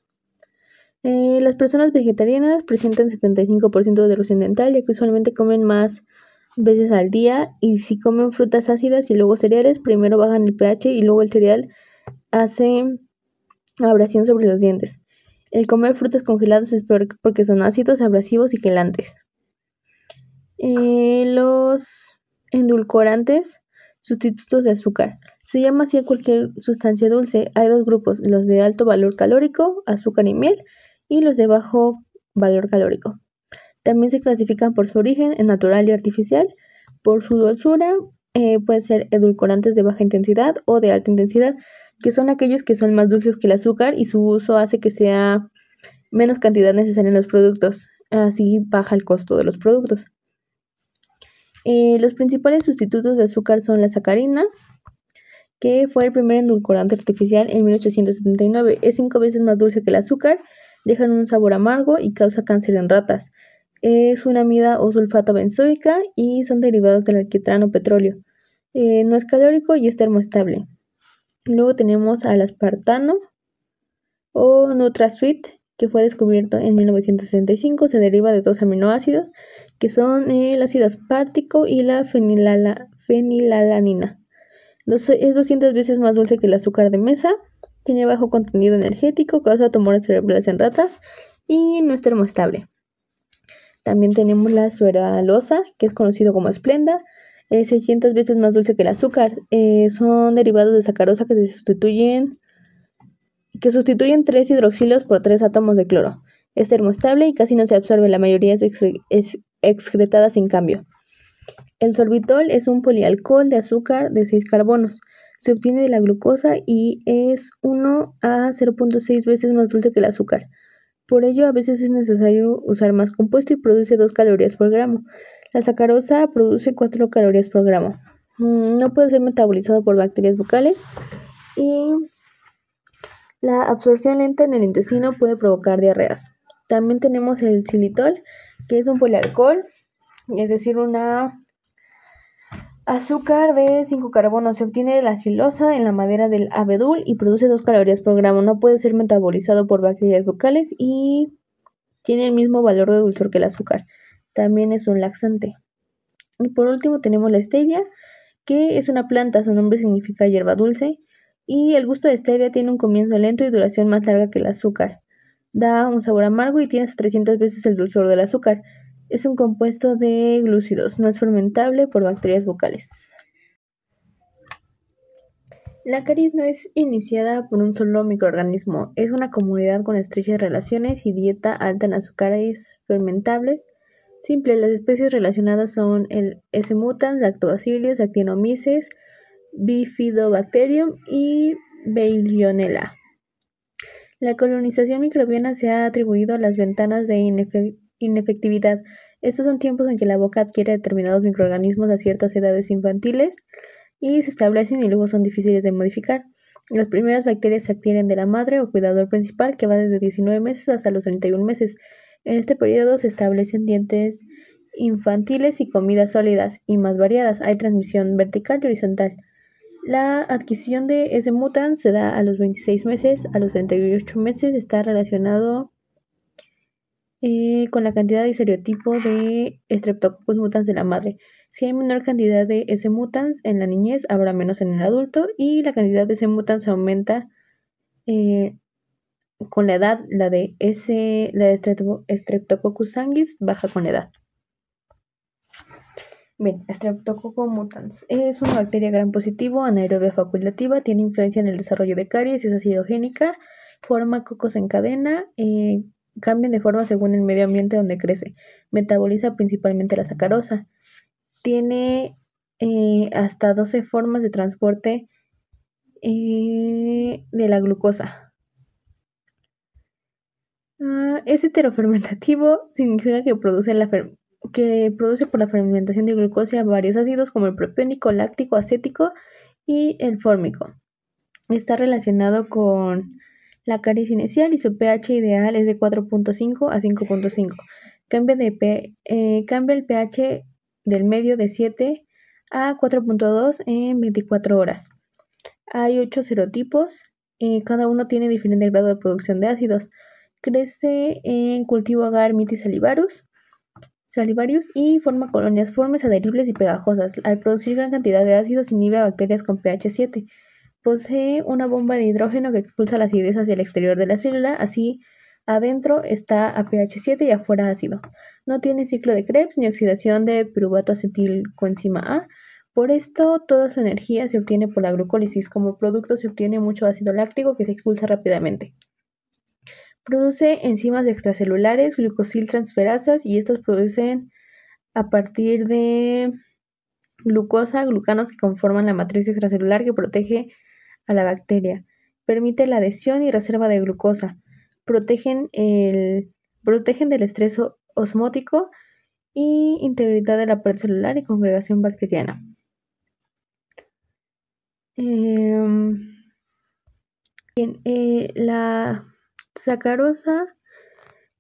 Las personas vegetarianas presentan 75% de erosión dental, ya que usualmente comen más veces al día, y si comen frutas ácidas y luego cereales, primero bajan el pH y luego el cereal hace abrasión sobre los dientes. El comer frutas congeladas es peor porque son ácidos, abrasivos y quelantes. Los endulcorantes, sustitutos de azúcar. Se llama así a cualquier sustancia dulce. Hay dos grupos, los de alto valor calórico, azúcar y miel, y los de bajo valor calórico. También se clasifican por su origen, en natural y artificial. Por su dulzura, pueden ser edulcorantes de baja intensidad o de alta intensidad, que son aquellos que son más dulces que el azúcar y su uso hace que sea menos cantidad necesaria en los productos. Así baja el costo de los productos. Los principales sustitutos de azúcar son la sacarina, que fue el primer endulcorante artificial en 1879. Es 5 veces más dulce que el azúcar, deja un sabor amargo y causa cáncer en ratas. Es una amida o sulfato benzoica y son derivados del alquitrán o petróleo. No es calórico y es termoestable. Luego tenemos al aspartano o NutraSweet, que fue descubierto en 1965. Se deriva de dos aminoácidos que son el ácido aspartico y la fenilalanina. Es 200 veces más dulce que el azúcar de mesa, tiene bajo contenido energético, causa tumores cerebrales en ratas y no es termoestable. También tenemos la sueralosa, que es conocido como Splenda, es 600 veces más dulce que el azúcar. Son derivados de sacarosa que sustituyen 3 hidroxilos por 3 átomos de cloro. Es termoestable y casi no se absorbe, la mayoría es excretada sin cambio. El sorbitol es un polialcohol de azúcar de 6 carbonos. Se obtiene de la glucosa y es 1 a 0.6 veces más dulce que el azúcar. Por ello, a veces es necesario usar más compuesto y produce 2 calorías por gramo. La sacarosa produce 4 calorías por gramo. No puede ser metabolizado por bacterias bucales y la absorción lenta en el intestino puede provocar diarreas. También tenemos el xilitol, que es un polialcohol, es decir, una azúcar de 5 carbonos. Se obtiene de la xilosa en la madera del abedul y produce 2 calorías por gramo. No puede ser metabolizado por bacterias bucales y tiene el mismo valor de dulzor que el azúcar. También es un laxante. Y por último tenemos la stevia, que es una planta, su nombre significa hierba dulce, y el gusto de stevia tiene un comienzo lento y duración más larga que el azúcar. Da un sabor amargo y tiene hasta 300 veces el dulzor del azúcar. Es un compuesto de glúcidos, no es fermentable por bacterias bucales. La caries no es iniciada por un solo microorganismo, es una comunidad con estrechas relaciones y dieta alta en azúcares fermentables. Simple, las especies relacionadas son el S. mutans, Lactobacillus, Actinomyces, Bifidobacterium y Veillonella. La colonización microbiana se ha atribuido a las ventanas de inefectividad. Estos son tiempos en que la boca adquiere determinados microorganismos a ciertas edades infantiles y se establecen y luego son difíciles de modificar. Las primeras bacterias se adquieren de la madre o cuidador principal, que va desde 19 meses hasta los 31 meses. En este periodo se establecen dientes infantiles y comidas sólidas y más variadas. Hay transmisión vertical y horizontal. La adquisición de S. mutans se da a los 26 meses, a los 38 meses está relacionado con la cantidad de seriotipo de Streptococcus mutans de la madre. Si hay menor cantidad de S. mutans en la niñez, habrá menos en el adulto y la cantidad de S. mutans aumenta con la edad. La de Streptococcus sanguis baja con la edad. Bien, Streptococcus mutans es una bacteria gram positivo, anaerobia facultativa, tiene influencia en el desarrollo de caries, es acidogénica, forma cocos en cadena, cambian de forma según el medio ambiente donde crece, metaboliza principalmente la sacarosa, tiene hasta 12 formas de transporte de la glucosa. Es heterofermentativo, significa que produce por la fermentación de glucosa varios ácidos como el propiónico, láctico, acético y el fórmico. Está relacionado con la caries inicial y su pH ideal es de 4.5 a 5.5. Cambia el pH del medio de 7 a 4.2 en 24 horas. Hay 8 serotipos, cada uno tiene diferente grado de producción de ácidos. Crece en cultivo agar mitis salivarius y forma colonias formes adheribles y pegajosas. Al producir gran cantidad de ácidos inhibe a bacterias con pH 7. Posee una bomba de hidrógeno que expulsa la acidez hacia el exterior de la célula, así adentro está a pH 7 y afuera ácido. No tiene ciclo de Krebs ni oxidación de piruvato acetilcoenzima A. Por esto, toda su energía se obtiene por la glucólisis. Como producto se obtiene mucho ácido láctico que se expulsa rápidamente. Produce enzimas extracelulares, glucosiltransferasas, y estas producen a partir de glucosa, glucanos que conforman la matriz extracelular que protege a la bacteria. Permite la adhesión y reserva de glucosa. Protegen del estrés osmótico y integridad de la pared celular y congregación bacteriana. La sacarosa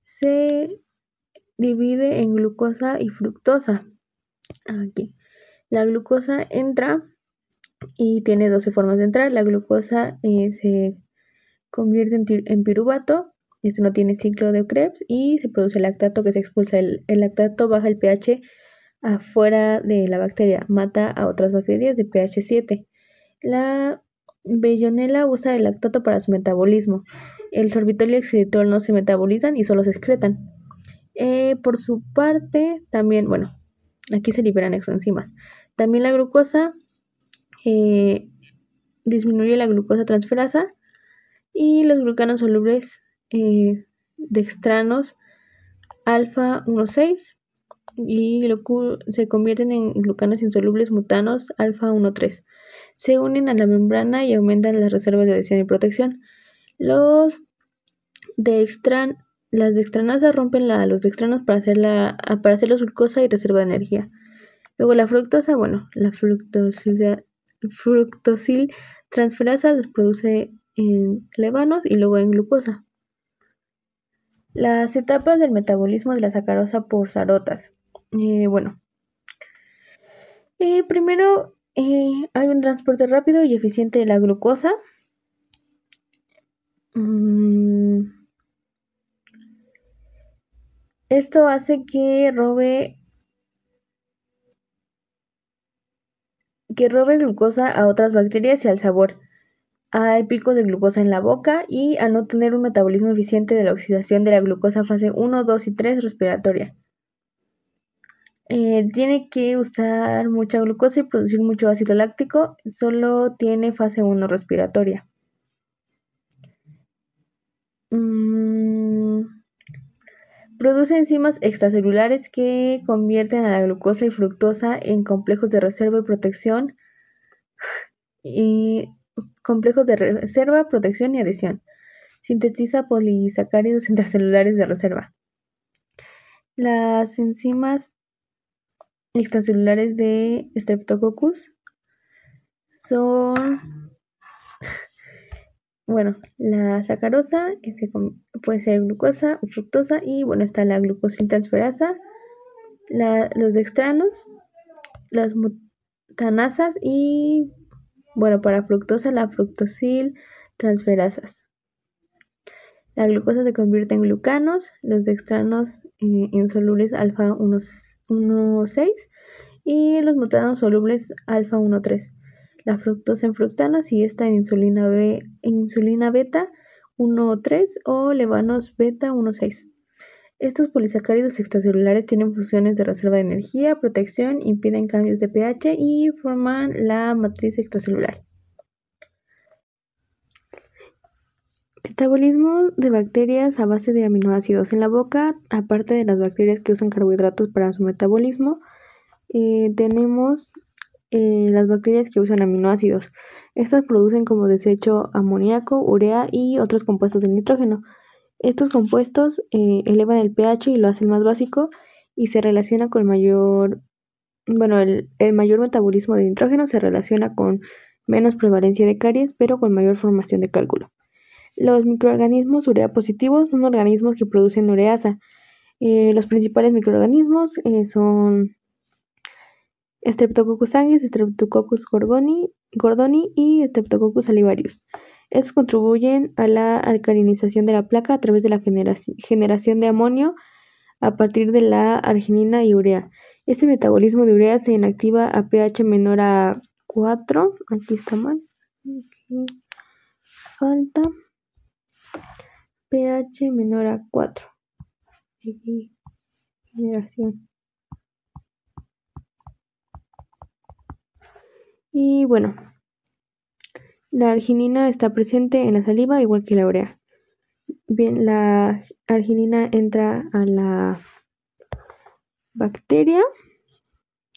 se divide en glucosa y fructosa. Aquí. La glucosa entra y tiene 12 formas de entrar. La glucosa se convierte en piruvato. Este no tiene ciclo de Krebs y se produce lactato que se expulsa. El lactato baja el pH afuera de la bacteria, mata a otras bacterias de pH 7. La Bellonella usa el lactato para su metabolismo. El sorbitol y el xilitol no se metabolizan y solo se excretan. Por su parte, también, aquí se liberan exoenzimas. También la glucosa disminuye la glucosa transferasa y los glucanos solubles dextranos alfa 1,6 y se convierten en glucanos insolubles mutanos alfa 1,3. Se unen a la membrana y aumentan las reservas de adhesión y protección. Las dextranasas rompen los dextranos para hacer la glucosa y reserva de energía. Luego la fructosa, la fructosil transferasa los produce en levanos y luego en glucosa. Las etapas del metabolismo de la sacarosa por Sarotas. Primero hay un transporte rápido y eficiente de la glucosa. Esto hace que robe glucosa a otras bacterias y al sabor. Hay picos de glucosa en la boca y al no tener un metabolismo eficiente de la oxidación de la glucosa fase 1, 2 y 3 respiratoria. Tiene que usar mucha glucosa y producir mucho ácido láctico. Solo tiene fase 1 respiratoria. Produce enzimas extracelulares que convierten a la glucosa y fructosa en complejos de reserva y protección protección y adhesión. Sintetiza polisacáridos intracelulares de reserva. Las enzimas extracelulares de Streptococcus son la sacarosa, puede ser glucosa o fructosa, y está la glucosiltransferasa, los dextranos, las mutanasas y para fructosa la fructosil transferasas. La glucosa se convierte en glucanos, los dextranos insolubles alfa 1,6 y los mutanos solubles alfa 1,3. La fructosa en fructanas y esta en insulina beta 1,3 o levanos beta 1,6. Estos polisacáridos extracelulares tienen funciones de reserva de energía, protección, impiden cambios de pH y forman la matriz extracelular. Metabolismo de bacterias a base de aminoácidos. En la boca, aparte de las bacterias que usan carbohidratos para su metabolismo, tenemos las bacterias que usan aminoácidos. Estas producen como desecho amoníaco, urea y otros compuestos de nitrógeno. Estos compuestos elevan el pH y lo hacen más básico y se relaciona con el mayor metabolismo de nitrógeno se relaciona con menos prevalencia de caries, pero con mayor formación de cálculo. Los microorganismos urea positivos son organismos que producen ureasa. Los principales microorganismos son Streptococcus sanguis, Streptococcus gordoni y Streptococcus salivarius. Estos contribuyen a la alcalinización de la placa a través de la generación de amonio a partir de la arginina y urea. Este metabolismo de urea se inactiva a pH menor a 4. Aquí está mal. Aquí falta pH menor a 4. Aquí, generación. Y bueno, la arginina está presente en la saliva igual que la urea. Bien, la arginina entra a la bacteria.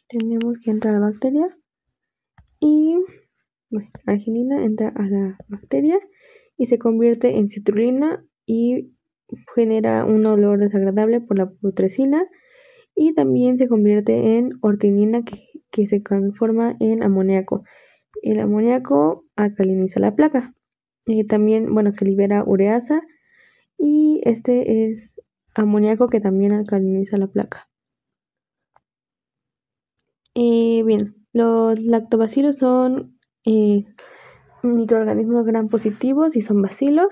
Tenemos que entrar a la bacteria. Y bueno, la arginina entra a la bacteria y se convierte en citrulina y genera un olor desagradable por la putrescina. Y también se convierte en ortinina que se transforma en amoníaco. El amoníaco alcaliniza la placa. También, se libera ureasa y este es amoníaco que también alcaliniza la placa. Bien, los lactobacilos son microorganismos gram positivos y son bacilos.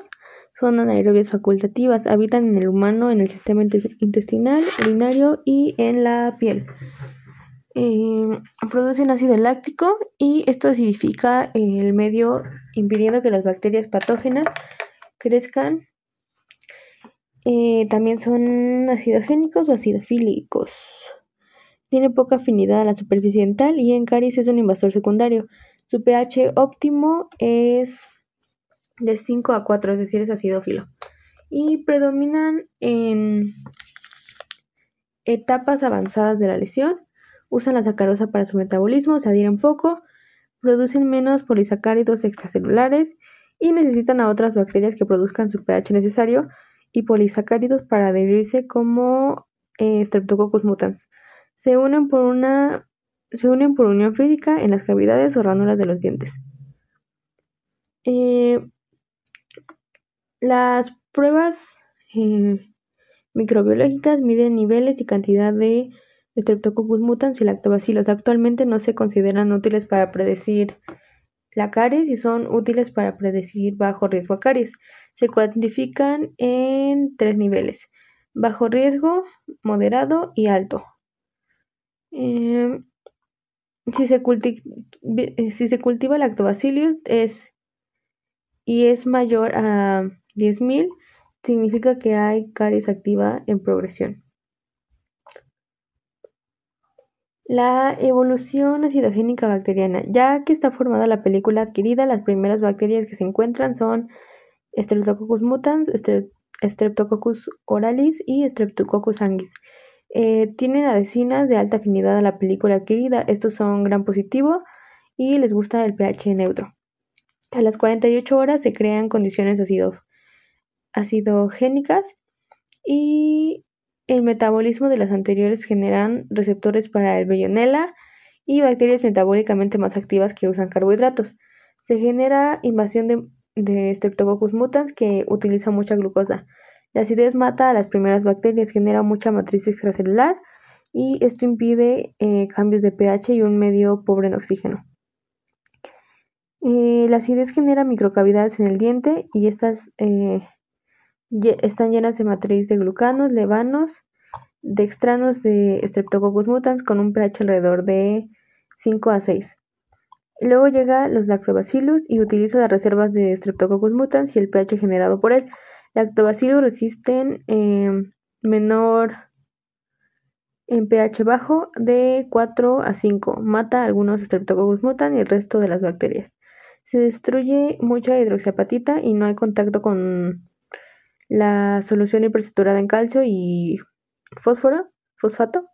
Son anaerobias facultativas, habitan en el humano, en el sistema intestinal, urinario y en la piel. Producen ácido láctico y esto acidifica el medio, impidiendo que las bacterias patógenas crezcan. También son acidogénicos o acidofílicos. Tiene poca afinidad a la superficie dental y en caries es un invasor secundario. Su pH óptimo es de 5 a 4, es decir, es acidófilo. Y predominan en etapas avanzadas de la lesión. Usan la sacarosa para su metabolismo, se adhieren poco, producen menos polisacáridos extracelulares y necesitan a otras bacterias que produzcan su pH necesario y polisacáridos para adherirse como Streptococcus mutans. Se unen por unión física en las cavidades o ranuras de los dientes. Las pruebas microbiológicas miden niveles y cantidad de Streptococcus mutans y lactobacilos. Actualmente no se consideran útiles para predecir la caries y son útiles para predecir bajo riesgo a caries. Se cuantifican en 3 niveles: bajo riesgo, moderado y alto. Si se cultiva Lactobacillus y es mayor a 10.000, significa que hay caries activa en progresión. La evolución acidogénica bacteriana. Ya que está formada la película adquirida, las primeras bacterias que se encuentran son Streptococcus mutans, Streptococcus oralis y Streptococcus sanguis. Tienen adhesinas de alta afinidad a la película adquirida. Estos son gram positivo y les gusta el pH neutro. A las 48 horas se crean condiciones acidogénicas y el metabolismo de las anteriores generan receptores para el Veillonella y bacterias metabólicamente más activas que usan carbohidratos. Se genera invasión de Streptococcus mutans que utiliza mucha glucosa. La acidez mata a las primeras bacterias, genera mucha matriz extracelular y esto impide cambios de pH y un medio pobre en oxígeno. La acidez genera microcavidades en el diente y estas están llenas de matriz de glucanos, levanos, dextranos de Streptococcus mutans con un pH alrededor de 5 a 6. Luego llega los Lactobacillus y utiliza las reservas de Streptococcus mutans y el pH generado por él. Lactobacillus resisten menor en pH bajo de 4 a 5. Mata a algunos Streptococcus mutans y el resto de las bacterias. Se destruye mucha hidroxiapatita y no hay contacto con la solución hipersaturada en calcio y fosfato,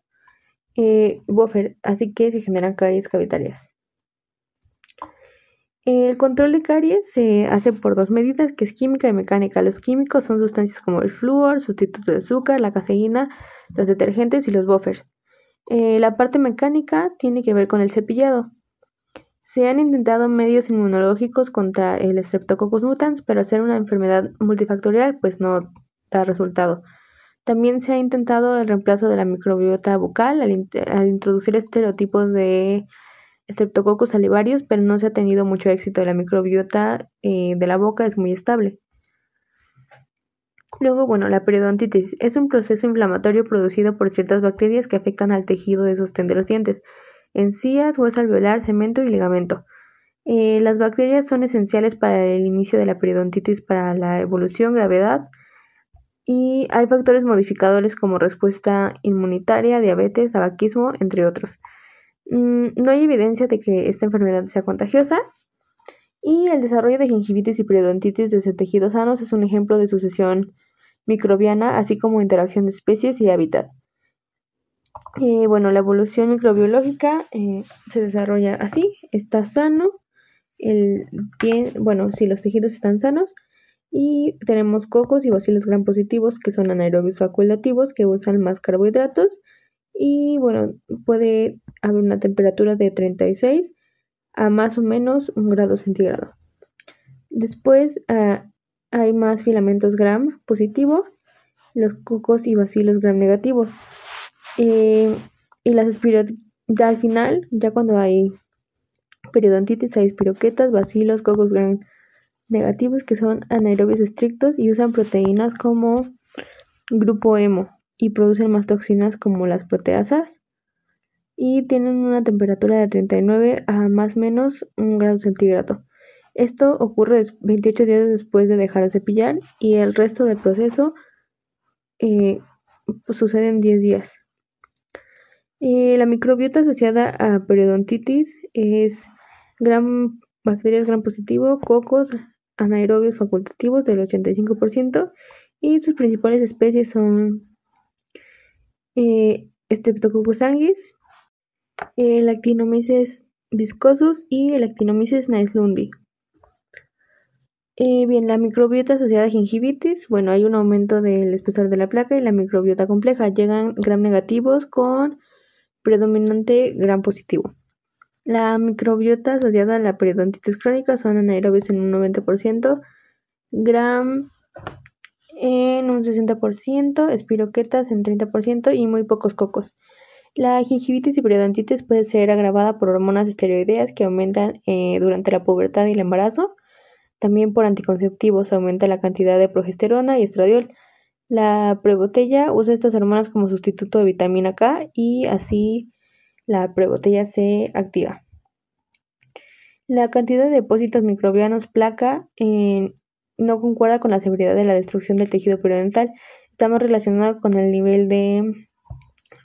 buffer, así que se generan caries cavitarias. El control de caries se hace por dos medidas, que es química y mecánica. Los químicos son sustancias como el flúor, sustituto de azúcar, la cafeína, los detergentes y los buffers. La parte mecánica tiene que ver con el cepillado. Se han intentado medios inmunológicos contra el Streptococcus mutans, pero hacer una enfermedad multifactorial pues no da resultado. También se ha intentado el reemplazo de la microbiota bucal al introducir estereotipos de Streptococcus salivarius, pero no se ha tenido mucho éxito. La microbiota de la boca es muy estable. Luego, bueno, la periodontitis es un proceso inflamatorio producido por ciertas bacterias que afectan al tejido de sostén de los dientes, encías, hueso alveolar, cemento y ligamento. Las bacterias son esenciales para el inicio de la periodontitis, para la evolución, gravedad, y hay factores modificadores como respuesta inmunitaria, diabetes, tabaquismo, entre otros. No hay evidencia de que esta enfermedad sea contagiosa, y el desarrollo de gingivitis y periodontitis desde tejidos sanos es un ejemplo de sucesión microbiana, así como interacción de especies y hábitat. Bueno, la evolución microbiológica se desarrolla así: está sano, si los tejidos están sanos, y tenemos cocos y bacilos gram positivos, que son anaerobios facultativos que usan más carbohidratos, y bueno, puede haber una temperatura de 36 a más o menos 1 grado centígrado. Después hay más filamentos gram positivo, los cocos y bacilos gram negativos. Y al final, ya cuando hay periodontitis, hay espiroquetas, bacilos, cocos gram negativos, que son anaerobios estrictos y usan proteínas como grupo hemo y producen más toxinas como las proteasas, y tienen una temperatura de 39 a más o menos 1 grado centígrado. Esto ocurre 28 días después de dejar de cepillar, y el resto del proceso sucede en 10 días. La microbiota asociada a periodontitis es bacterias gram positivo, cocos, anaerobios facultativos del 85%, y sus principales especies son Streptococcus sanguis, el Actinomyces viscosus y el Actinomyces naeslundi. Bien, la microbiota asociada a gingivitis, bueno, hay un aumento del espesor de la placa, y la microbiota compleja llegan gram negativos con predominante gram positivo. La microbiota asociada a la periodontitis crónica son anaerobios en un 90%, gram en un 60%, espiroquetas en 30% y muy pocos cocos. La gingivitis y periodontitis puede ser agravada por hormonas esteroideas que aumentan durante la pubertad y el embarazo. También por anticonceptivos aumenta la cantidad de progesterona y estradiol. La prebotella usa estas hormonas como sustituto de vitamina K, y así la prebotella se activa. La cantidad de depósitos microbianos placa no concuerda con la severidad de la destrucción del tejido periodontal. Está más relacionado con el nivel de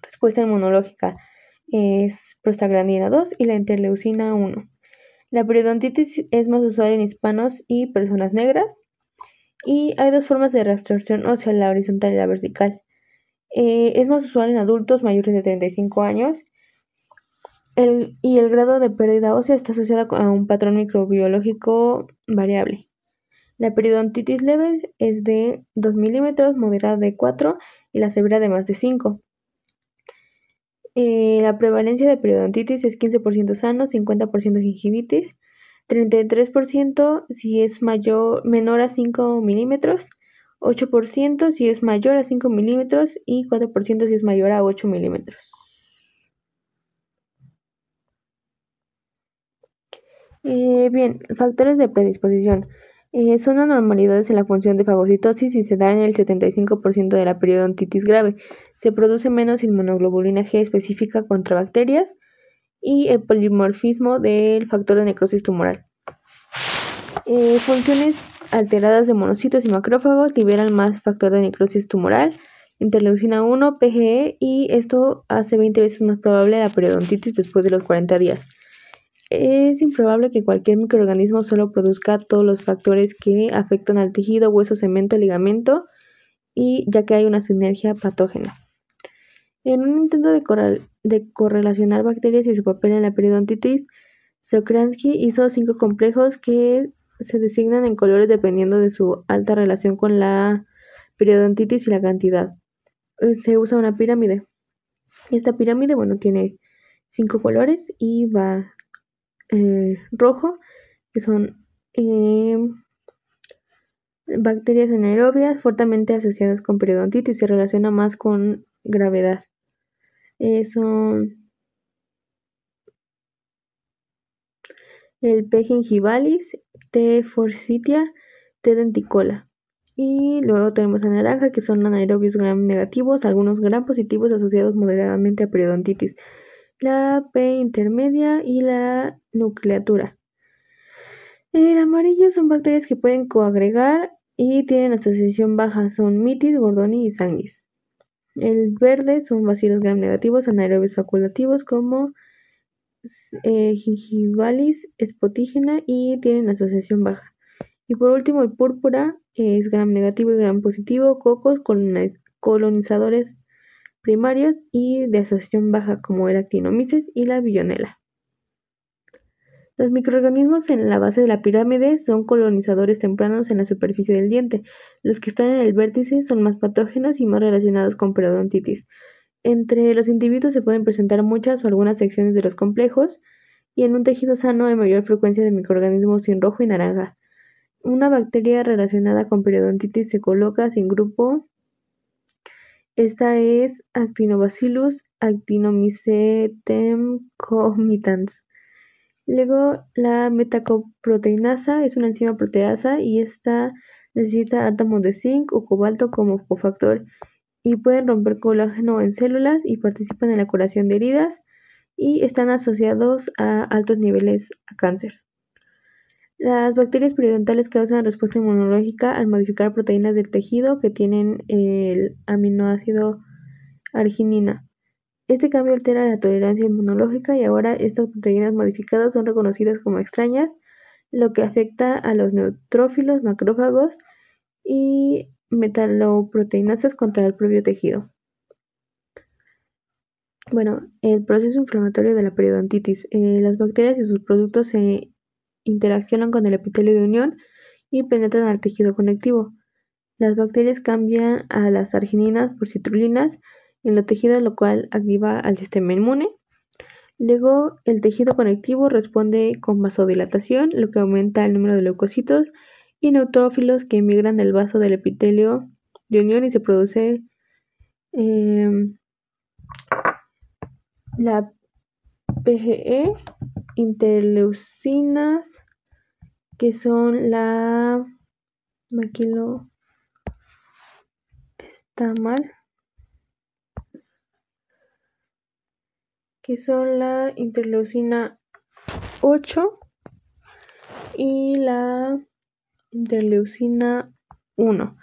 respuesta inmunológica. Es prostaglandina 2 y la interleucina 1. La periodontitis es más usual en hispanos y personas negras, y hay dos formas de reabsorción ósea, la horizontal y la vertical. Es más usual en adultos mayores de 35 años, y el grado de pérdida ósea está asociado a un patrón microbiológico variable. La periodontitis leve es de 2 milímetros, moderada de 4 y la severa de más de 5. La prevalencia de periodontitis es 15% sano, 50% gingivitis, 33% si es menor a 5 milímetros, 8% si es mayor a 5 milímetros y 4% si es mayor a 8 milímetros. Bien, factores de predisposición. Son anormalidades en la función de fagocitosis y se da en el 75% de la periodontitis grave. Se produce menos inmunoglobulina G específica contra bacterias y el polimorfismo del factor de necrosis tumoral. Funciones alteradas de monocitos y macrófagos liberan más factor de necrosis tumoral, interleucina 1, PGE, y esto hace 20 veces más probable la periodontitis después de los 40 días. Es improbable que cualquier microorganismo solo produzca todos los factores que afectan al tejido, hueso, cemento, ligamento, y ya que hay una sinergia patógena. En un intento de correlacionar bacterias y su papel en la periodontitis, Sokransky hizo 5 complejos que se designan en colores dependiendo de su alta relación con la periodontitis y la cantidad. Se usa una pirámide. Esta pirámide, bueno, tiene 5 colores y va rojo, que son bacterias anaerobias fuertemente asociadas con periodontitis, se relaciona más con gravedad. Son el P. gingivalis, T. forsythia, T. denticola. Y luego tenemos a naranja, que son anaerobios gram negativos, algunos gram positivos asociados moderadamente a periodontitis. La P. intermedia y la nucleatura. El amarillo son bacterias que pueden coagregar y tienen asociación baja, son mitis, gordoni y sanguis. El verde son bacilos gram negativos, anaerobios facultativos como gingivalis spotígena y tienen asociación baja. Y por último el púrpura es gram negativo y gram positivo, cocos colonizadores primarios y de asociación baja como el actinomyces y la billonela. Los microorganismos en la base de la pirámide son colonizadores tempranos en la superficie del diente. Los que están en el vértice son más patógenos y más relacionados con periodontitis. Entre los individuos se pueden presentar muchas o algunas secciones de los complejos y en un tejido sano hay mayor frecuencia de microorganismos en rojo y naranja. Una bacteria relacionada con periodontitis se coloca sin grupo. Esta es Actinobacillus actinomycetem comitans. Luego, la metacoproteinasa es una enzima proteasa y esta necesita átomos de zinc o cobalto como cofactor y pueden romper colágeno en células y participan en la curación de heridas y están asociados a altos niveles a cáncer. Las bacterias periodontales causan respuesta inmunológica al modificar proteínas del tejido que tienen el aminoácido arginina. Este cambio altera la tolerancia inmunológica y ahora estas proteínas modificadas son reconocidas como extrañas, lo que afecta a los neutrófilos, macrófagos y metaloproteinasas contra el propio tejido. Bueno, el proceso inflamatorio de la periodontitis. Las bacterias y sus productos se interaccionan con el epitelio de unión y penetran al tejido conectivo. Las bacterias cambian a las argininas por citrulinas en el tejido, lo cual activa al sistema inmune. Luego, el tejido conectivo responde con vasodilatación, lo que aumenta el número de leucocitos y neutrófilos que emigran del vaso del epitelio de unión y se produce la PGE, interleucinas, que son la maquilo está mal, que son la interleucina 8 y la interleucina 1.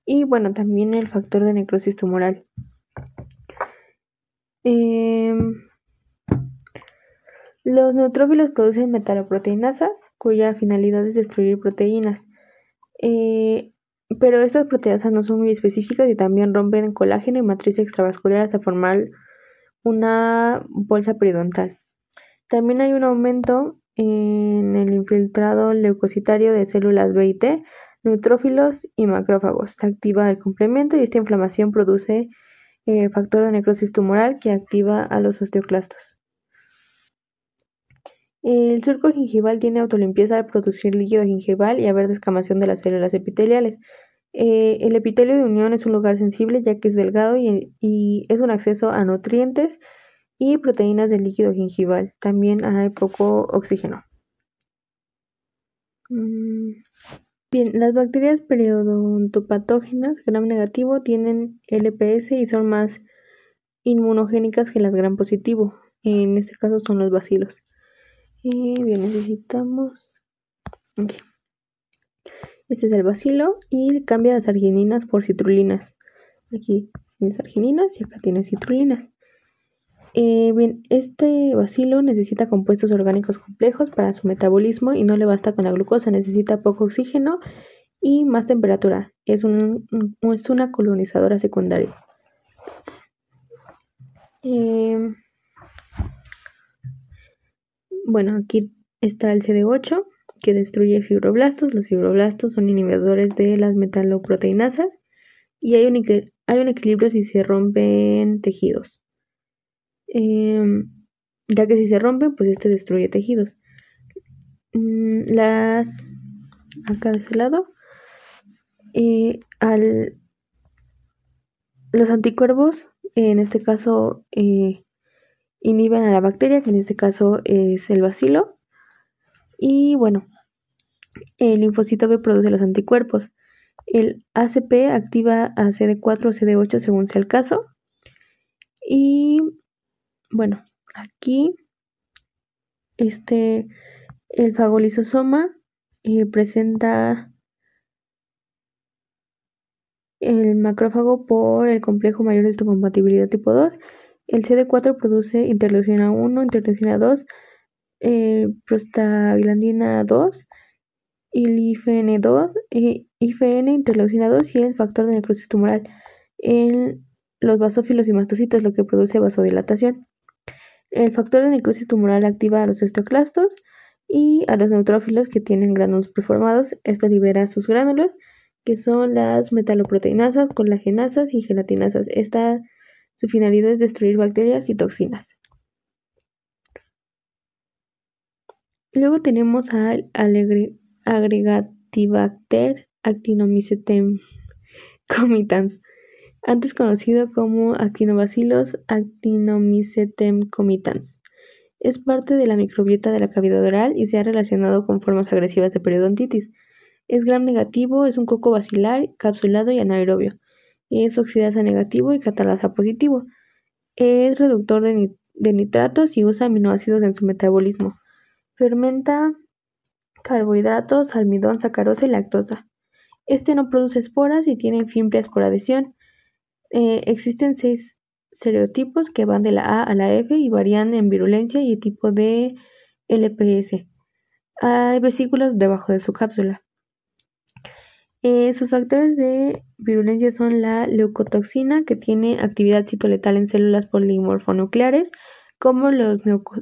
Y bueno, también el factor de necrosis tumoral. Los neutrófilos producen metaloproteinasas, cuya finalidad es destruir proteínas. Pero estas proteasas no son muy específicas y también rompen colágeno y matriz extravascular hasta formar una bolsa periodontal. También hay un aumento en el infiltrado leucocitario de células B y T, neutrófilos y macrófagos. Se activa el complemento y esta inflamación produce factor de necrosis tumoral que activa a los osteoclastos. El surco gingival tiene autolimpieza al producir líquido gingival y haber descamación de las células epiteliales. El epitelio de unión es un lugar sensible ya que es delgado y es un acceso a nutrientes y proteínas del líquido gingival. También hay poco oxígeno. Bien, las bacterias periodontopatógenas gram negativo tienen LPS y son más inmunogénicas que las gram positivo. En este caso son los bacilos. Bien, necesitamos. Okay. Este es el bacilo y cambia las argininas por citrulinas. Aquí tienes argininas y acá tienes citrulinas. Bien, este bacilo necesita compuestos orgánicos complejos para su metabolismo y no le basta con la glucosa, necesita poco oxígeno y más temperatura. Es una colonizadora secundaria. Bueno, aquí está el CD8, que destruye fibroblastos. Los fibroblastos son inhibidores de las metaloproteinasas y hay un equilibrio si se rompen tejidos. Ya que si se rompen, pues este destruye tejidos. Acá de este lado, los anticuerpos, en este caso, inhiben a la bacteria, que en este caso es el bacilo. Y bueno, el linfocito B produce los anticuerpos. El ACP activa a CD4 o CD8 según sea el caso. Y bueno, aquí el fagolisosoma presenta el macrófago por el complejo mayor de histocompatibilidad tipo 2. El CD4 produce interleucina 1, interleucina 2, prostaglandina 2, el IFN2, IFN, interleucina 2 y el factor de necrosis tumoral en los basófilos y mastocitos, lo que produce vasodilatación. El factor de necrosis tumoral activa a los osteoclastos y a los neutrófilos que tienen gránulos preformados. Esto libera sus gránulos, que son las metaloproteinasas, colagenasas y gelatinasas. Su finalidad es destruir bacterias y toxinas. Luego tenemos al Agregatibacter actinomycetem comitans, antes conocido como Actinobacillus actinomycetem comitans. Es parte de la microbiota de la cavidad oral y se ha relacionado con formas agresivas de periodontitis. Es gram negativo, es un coco bacilar, capsulado y anaerobio. Es oxidasa negativo y catalasa positivo. Es reductor de nitratos y usa aminoácidos en su metabolismo. Fermenta carbohidratos, almidón, sacarosa y lactosa. Este no produce esporas y tiene fimbrias por adhesión. Existen 6 serotipos que van de la A a la F y varían en virulencia y tipo de LPS. Hay vesículas debajo de su cápsula. Sus factores de virulencia son la leucotoxina, que tiene actividad citoletal en células polimorfonucleares, como los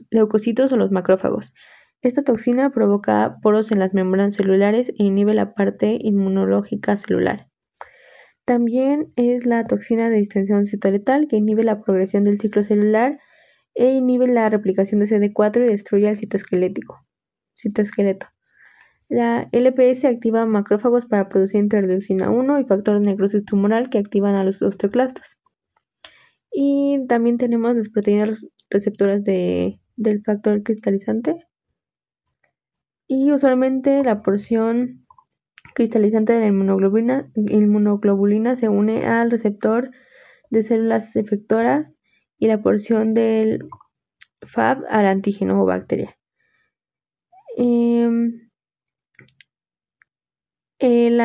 leucocitos o los macrófagos. Esta toxina provoca poros en las membranas celulares e inhibe la parte inmunológica celular. También es la toxina de distensión citoletal, que inhibe la progresión del ciclo celular e inhibe la replicación de CD4 y destruye el citoesqueleto. La LPS activa macrófagos para producir interleucina 1 y factor de necrosis tumoral que activan a los osteoclastos. Y también tenemos las proteínas receptoras del factor cristalizante. Y usualmente la porción cristalizante de la inmunoglobulina se une al receptor de células efectoras y la porción del Fab al antígeno o bacteria. El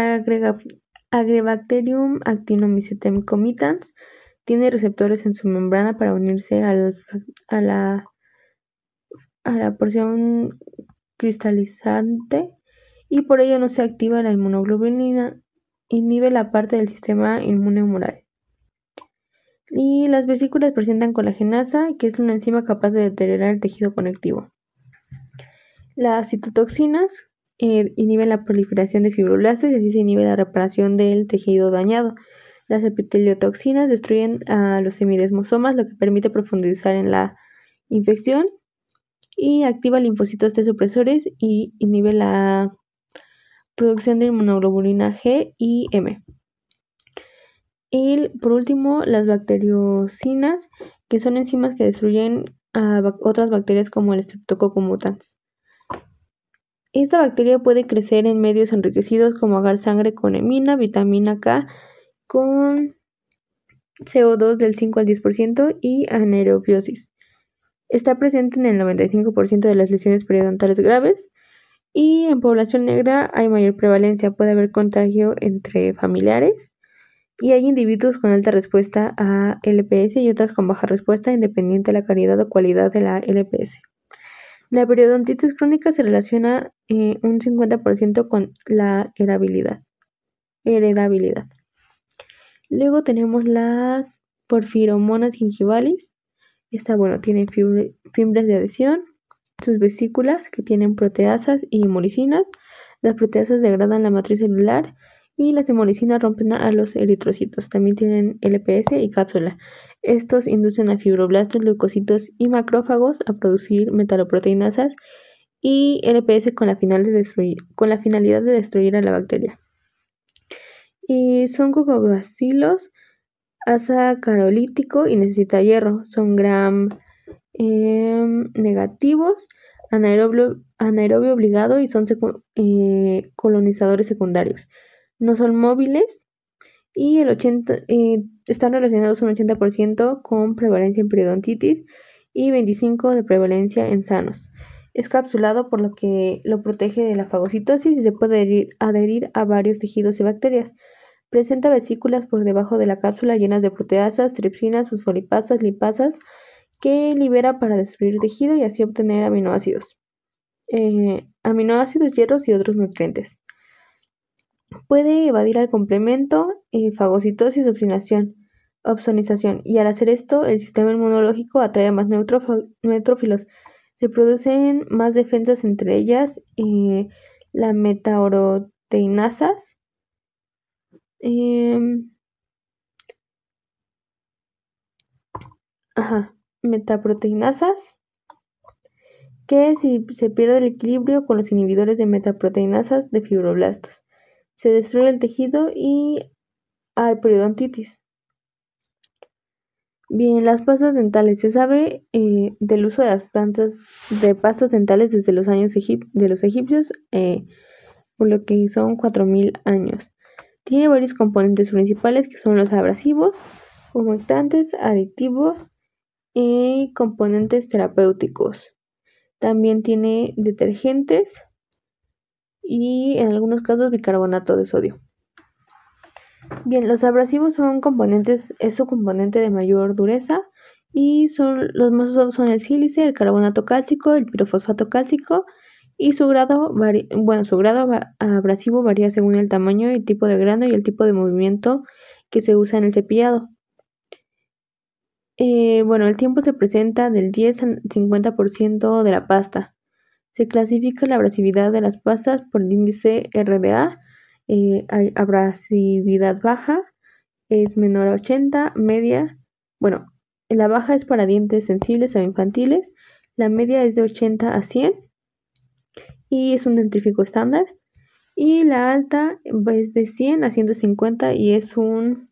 Agrobacterium actinomycetem comitans tiene receptores en su membrana para unirse a la porción cristalizante y por ello no se activa la inmunoglobulina, inhibe la parte del sistema inmune humoral. Y las vesículas presentan colagenasa, que es una enzima capaz de deteriorar el tejido conectivo. Las citotoxinas inhiben la proliferación de fibroblastos y así se inhibe la reparación del tejido dañado. Las epiteliotoxinas destruyen a los semidesmosomas, lo que permite profundizar en la infección y activa linfocitos T supresores y inhibe la producción de inmunoglobulina G y M. Y por último, las bacteriocinas, que son enzimas que destruyen a otras bacterias como el Streptococcus mutans. Esta bacteria puede crecer en medios enriquecidos como agar sangre con hemina, vitamina K con CO2 del 5 al 10% y anaerobiosis. Está presente en el 95% de las lesiones periodontales graves y en población negra hay mayor prevalencia. Puede haber contagio entre familiares y hay individuos con alta respuesta a LPS y otras con baja respuesta independiente de la calidad o cualidad de la LPS. La periodontitis crónica se relaciona un 50% con la heredabilidad. Luego tenemos la Porphyromonas gingivalis. Esta, tiene fibras de adhesión. sus vesículas, que tienen proteasas y hemolicinas. Las proteasas degradan la matriz celular y las hemolicinas rompen a los eritrocitos. También tienen LPS y cápsula. Estos inducen a fibroblastos, leucocitos y macrófagos a producir metaloproteinasas y LPS con la finalidad de destruir a la bacteria. Son cocobacilos asacarolítico y necesita hierro. Son gram negativos, anaerobio obligado y son colonizadores secundarios. No son móviles y están relacionados un 80% con prevalencia en periodontitis y 25% de prevalencia en sanos. Es capsulado, por lo que lo protege de la fagocitosis y se puede adherir a varios tejidos y bacterias. Presenta vesículas por debajo de la cápsula llenas de proteasas, tripsinas, fosfolipasas, lipasas, que libera para destruir tejido y así obtener aminoácidos, hierros y otros nutrientes. Puede evadir al complemento, fagocitosis, opsonización, y al hacer esto, el sistema inmunológico atrae a más neutrófilos. Se producen más defensas, entre ellas la metaoroteinasas, metaproteinasas, que si se pierde el equilibrio con los inhibidores de metaproteinasas de fibroblastos, se destruye el tejido y hay periodontitis. Bien, las pastas dentales. Se sabe del uso de las pastas dentales desde los años de los egipcios, por lo que son 4000 años. Tiene varios componentes principales que son los abrasivos, humectantes, aditivos y componentes terapéuticos. También tiene detergentes y en algunos casos bicarbonato de sodio. Bien, los abrasivos es su componente de mayor dureza y los más usados son el sílice, el carbonato cálcico, el pirofosfato cálcico, y su grado abrasivo varía según el tamaño y tipo de grano y el tipo de movimiento que se usa en el cepillado. El tiempo se presenta del 10 al 50% de la pasta. Se clasifica la abrasividad de las pastas por el índice RDA. Hay abrasividad baja, es menor a 80, media. La baja es para dientes sensibles o infantiles, la media es de 80 a 100 y es un dentífrico estándar, y la alta es de 100 a 150 y es un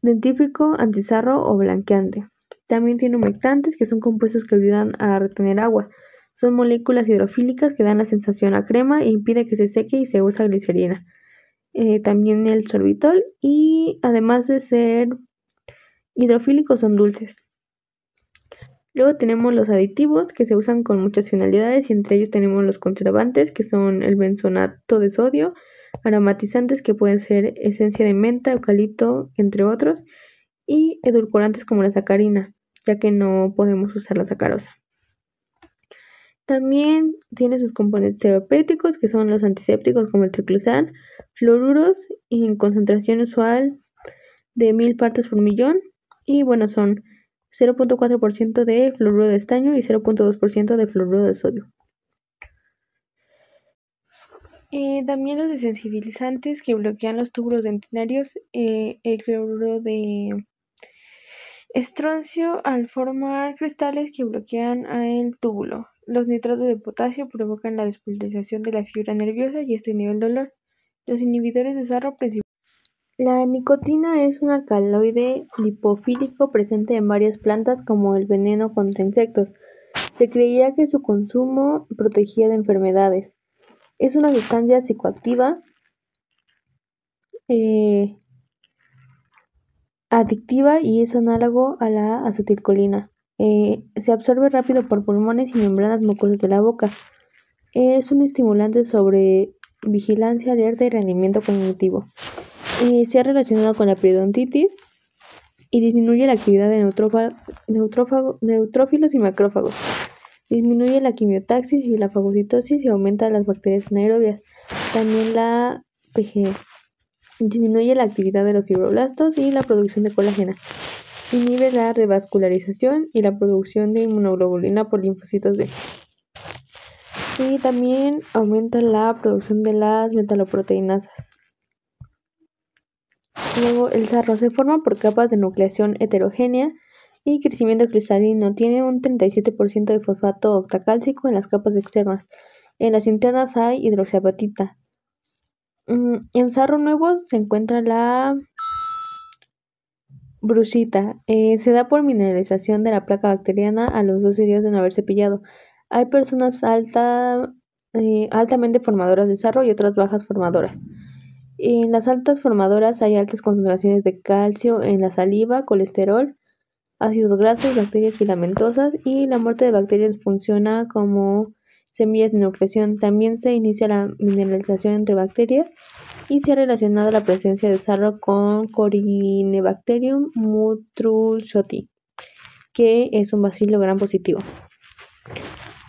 dentífrico antizarro o blanqueante. También tiene humectantes, que son compuestos que ayudan a retener agua. Son moléculas hidrofílicas que dan la sensación a crema e impide que se seque y se usa glicerina. También el sorbitol, y además de ser hidrofílicos son dulces. Luego tenemos los aditivos, que se usan con muchas finalidades, y entre ellos tenemos los conservantes, que son el benzonato de sodio, aromatizantes, que pueden ser esencia de menta, eucalipto, entre otros, y edulcorantes como la sacarina, ya que no podemos usar la sacarosa. También tiene sus componentes terapéuticos, que son los antisépticos como el triclosan, fluoruros en concentración usual de 1000 partes por millón, y son 0.4% de fluoruro de estaño y 0.2% de fluoruro de sodio. También los desensibilizantes que bloquean los túbulos dentinarios, el cloruro de estroncio al formar cristales que bloquean el túbulo. Los nitratos de potasio provocan la despolarización de la fibra nerviosa y esto inhibe el dolor. Los inhibidores de sarro principalmente. La nicotina es un alcaloide lipofílico presente en varias plantas como el veneno contra insectos. Se creía que su consumo protegía de enfermedades. Es una sustancia psicoactiva, adictiva, y es análogo a la acetilcolina. Se absorbe rápido por pulmones y membranas mucosas de la boca. Es un estimulante sobre vigilancia, alerta y rendimiento cognitivo. Se ha relacionado con la periodontitis y disminuye la actividad de neutrófilos y macrófagos. Disminuye la quimiotaxis y la fagocitosis y aumenta las bacterias anaerobias. También la PGE disminuye la actividad de los fibroblastos y la producción de colágeno. Inhibe la revascularización y la producción de inmunoglobulina por linfocitos B. Y también aumenta la producción de las metaloproteinasas. Luego, el sarro se forma por capas de nucleación heterogénea y crecimiento cristalino. Tiene un 37% de fosfato octacálcico en las capas externas. En las internas hay hidroxiapatita. En sarro nuevo se encuentra la brucita. Se da por mineralización de la placa bacteriana a los 12 días de no haber cepillado. Hay personas altamente formadoras de sarro y otras bajas formadoras. En las altas formadoras hay altas concentraciones de calcio en la saliva, colesterol, ácidos grasos, bacterias filamentosas, y la muerte de bacterias funciona como semillas de nucleación. También se inicia la mineralización entre bacterias y se ha relacionado la presencia de sarro con Corynebacterium mutrushotii, que es un bacilo gram positivo.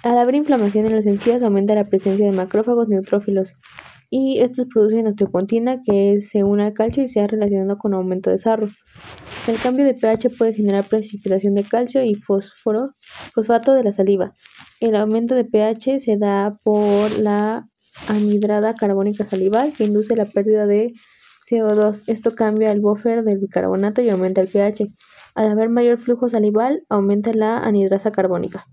Al haber inflamación en las encías aumenta la presencia de macrófagos neutrófilos y estos producen osteopontina que se une al calcio y se ha relacionado con aumento de sarro. El cambio de pH puede generar precipitación de calcio y fosfato de la saliva. El aumento de pH se da por la anhidrada carbónica salival que induce la pérdida de CO2. Esto cambia el buffer del bicarbonato y aumenta el pH. Al haber mayor flujo salival, aumenta la anhidrasa carbónica.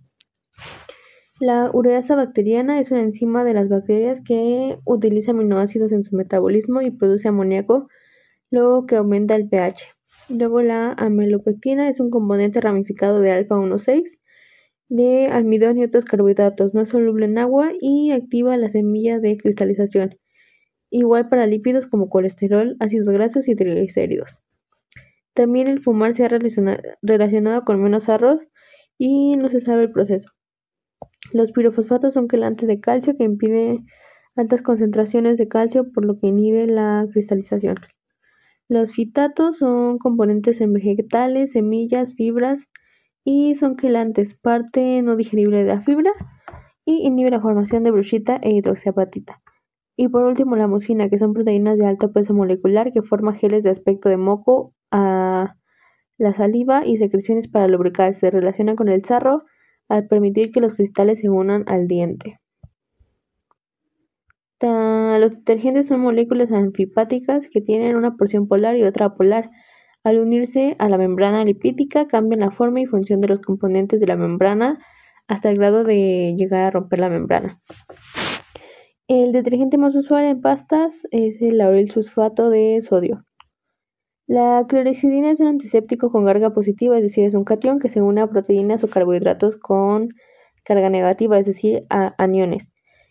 La ureasa bacteriana es una enzima de las bacterias que utiliza aminoácidos en su metabolismo y produce amoníaco, lo que aumenta el pH. Luego la amilopectina es un componente ramificado de alfa-1,6 de almidón y otros carbohidratos, no es soluble en agua y activa la semilla de cristalización. Igual para lípidos como colesterol, ácidos grasos y triglicéridos. También el fumar se ha relacionado con menos sarros y no se sabe el proceso. Los pirofosfatos son quelantes de calcio que impiden altas concentraciones de calcio, por lo que inhibe la cristalización. Los fitatos son componentes en vegetales, semillas, fibras y son quelantes, parte no digerible de la fibra, y inhibe la formación de brucita e hidroxiapatita. Y por último la mucina, que son proteínas de alto peso molecular que forman geles de aspecto de moco a la saliva y secreciones para lubricar. Se relacionan con el sarro al permitir que los cristales se unan al diente. Los detergentes son moléculas anfipáticas que tienen una porción polar y otra apolar. Al unirse a la membrana lipídica cambian la forma y función de los componentes de la membrana hasta el grado de llegar a romper la membrana. El detergente más usual en pastas es el lauril sulfato de sodio. La clorhexidina es un antiséptico con carga positiva, es decir, es un catión que se une a proteínas o carbohidratos con carga negativa, es decir, a aniones.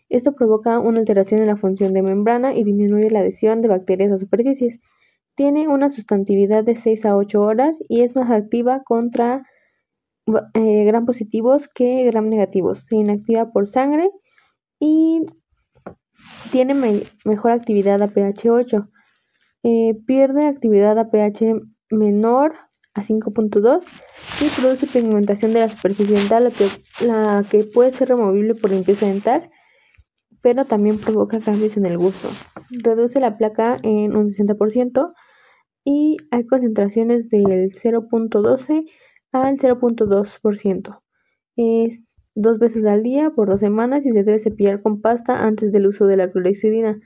Esto provoca una alteración en la función de membrana y disminuye la adhesión de bacterias a superficies. Tiene una sustantividad de 6 a 8 horas y es más activa contra gram positivos que gram negativos. Se inactiva por sangre y tiene mejor actividad a pH 8. Pierde actividad a pH menor a 5.2 y produce pigmentación de la superficie dental, la que puede ser removible por limpieza dental, pero también provoca cambios en el gusto. Reduce la placa en un 60% y hay concentraciones del 0.12 al 0.2%. Es 2 veces al día por 2 semanas y se debe cepillar con pasta antes del uso de la clorhexidina,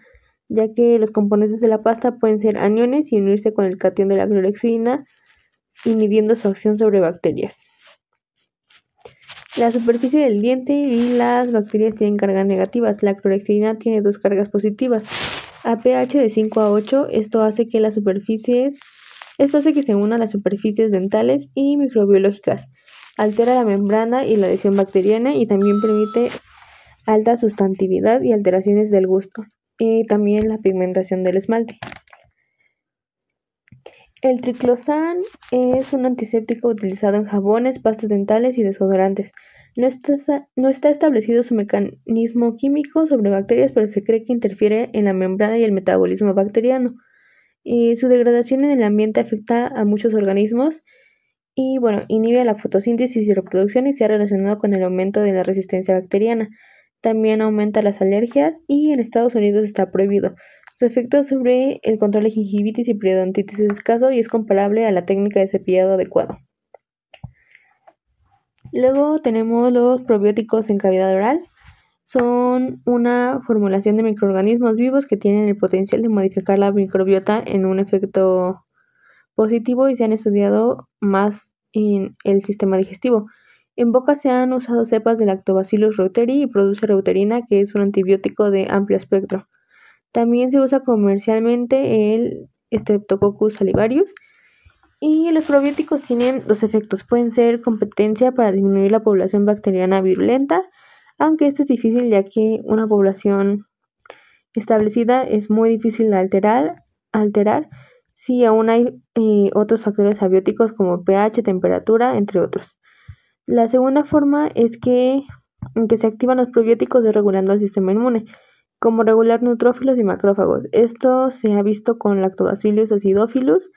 ya que los componentes de la pasta pueden ser aniones y unirse con el catión de la clorhexidina, inhibiendo su acción sobre bacterias. La superficie del diente y las bacterias tienen cargas negativas. La clorhexidina tiene 2 cargas positivas. A pH de 5 a 8, esto hace que se unan las superficies dentales y microbiológicas. Altera la membrana y la adhesión bacteriana y también permite alta sustantividad y alteraciones del gusto. Y también la pigmentación del esmalte. El triclosan es un antiséptico utilizado en jabones, pastas dentales y desodorantes. No está establecido su mecanismo químico sobre bacterias, pero se cree que interfiere en la membrana y el metabolismo bacteriano. Su degradación en el ambiente afecta a muchos organismos y inhibe la fotosíntesis y reproducción y se ha relacionado con el aumento de la resistencia bacteriana. También aumenta las alergias y en Estados Unidos está prohibido. Su efecto sobre el control de gingivitis y periodontitis es escaso y es comparable a la técnica de cepillado adecuado. Luego tenemos los probióticos en cavidad oral. Son una formulación de microorganismos vivos que tienen el potencial de modificar la microbiota en un efecto positivo y se han estudiado más en el sistema digestivo. En boca se han usado cepas de Lactobacillus reuteri y produce reuterina, que es un antibiótico de amplio espectro. También se usa comercialmente el Streptococcus salivarius. Y los probióticos tienen dos efectos. Pueden ser competencia para disminuir la población bacteriana virulenta, aunque esto es difícil ya que una población establecida es muy difícil de alterar si aún hay otros factores abióticos como pH, temperatura, entre otros. La segunda forma es en que se activan los probióticos es regulando el sistema inmune, como regular neutrófilos y macrófagos. Esto se ha visto con Lactobacillus acidophilus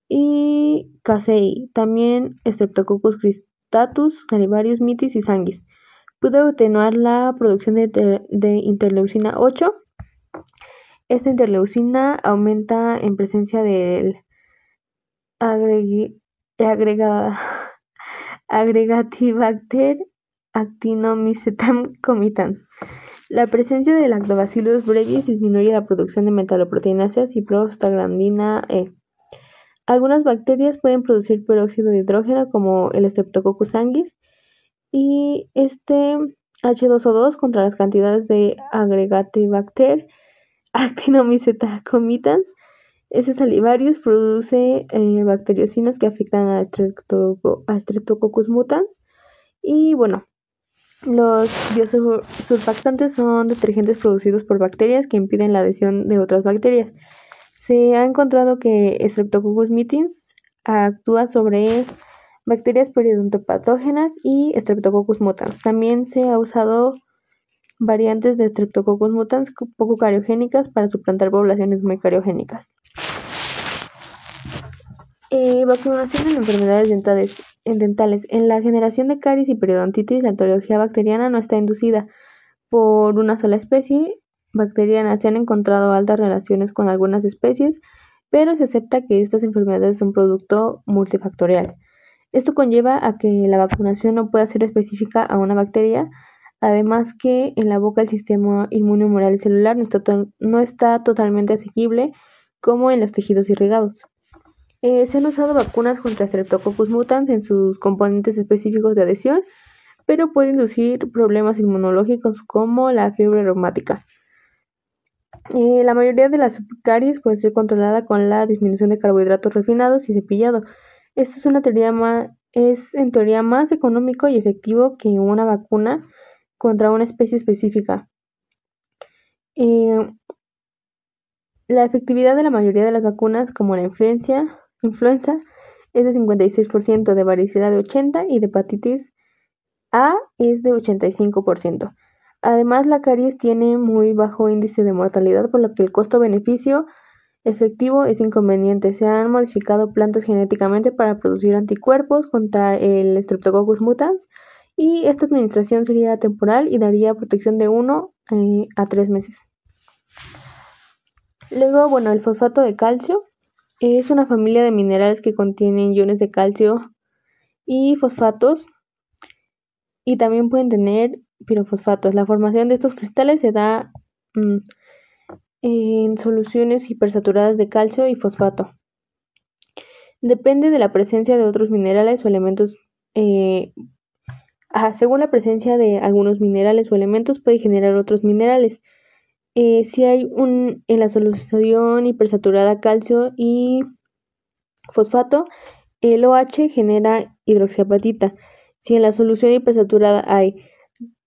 y Casei, también Streptococcus cristatus, Salivarius mitis y sanguis. Puede atenuar la producción de interleucina 8. Esta interleucina aumenta en presencia del Agregatibacter actinomycetam comitans. La presencia de Lactobacillus brevis disminuye la producción de metaloproteinasas y prostaglandina E. Algunas bacterias pueden producir peróxido de hidrógeno como el Streptococcus sanguis y este H2O2 contra las cantidades de Agregatibacter actinomyceta comitans. Ese salivarius produce bacteriocinas que afectan a Streptococcus mutans. Y bueno, los biosurfactantes son detergentes producidos por bacterias que impiden la adhesión de otras bacterias. Se ha encontrado que Streptococcus mitis actúa sobre bacterias periodontopatógenas y Streptococcus mutans. También se ha usado variantes de Streptococcus mutans poco cariogénicas para suplantar poblaciones muy cariogénicas. Vacunación en enfermedades dentales. En la generación de caries y periodontitis, la etiología bacteriana no está inducida por una sola especie bacteriana. Se han encontrado altas relaciones con algunas especies, pero se acepta que estas enfermedades son producto multifactorial. Esto conlleva a que la vacunación no pueda ser específica a una bacteria, además que en la boca el sistema inmunológico y celular no está totalmente asequible como en los tejidos irrigados. Se han usado vacunas contra Streptococcus mutans en sus componentes específicos de adhesión, pero puede inducir problemas inmunológicos como la fiebre reumática. La mayoría de las caries puede ser controlada con la disminución de carbohidratos refinados y cepillado. Esto es en teoría más económico y efectivo que una vacuna contra una especie específica. La efectividad de la mayoría de las vacunas, como la influenza, es de 56%, de varicela de 80% y de hepatitis A es de 85%. Además, la caries tiene muy bajo índice de mortalidad, por lo que el costo-beneficio efectivo es inconveniente. Se han modificado plantas genéticamente para producir anticuerpos contra el Streptococcus mutans y esta administración sería temporal y daría protección de 1 a 3 meses. Luego, bueno, el fosfato de calcio es una familia de minerales que contienen iones de calcio y fosfatos y también pueden tener pirofosfatos. La formación de estos cristales se da en soluciones hipersaturadas de calcio y fosfato. Depende de la presencia de otros minerales o elementos. Según la presencia de algunos minerales o elementos puede generar otros minerales. Si hay en la solución hipersaturada calcio y fosfato, el OH genera hidroxiapatita. Si en la solución hipersaturada hay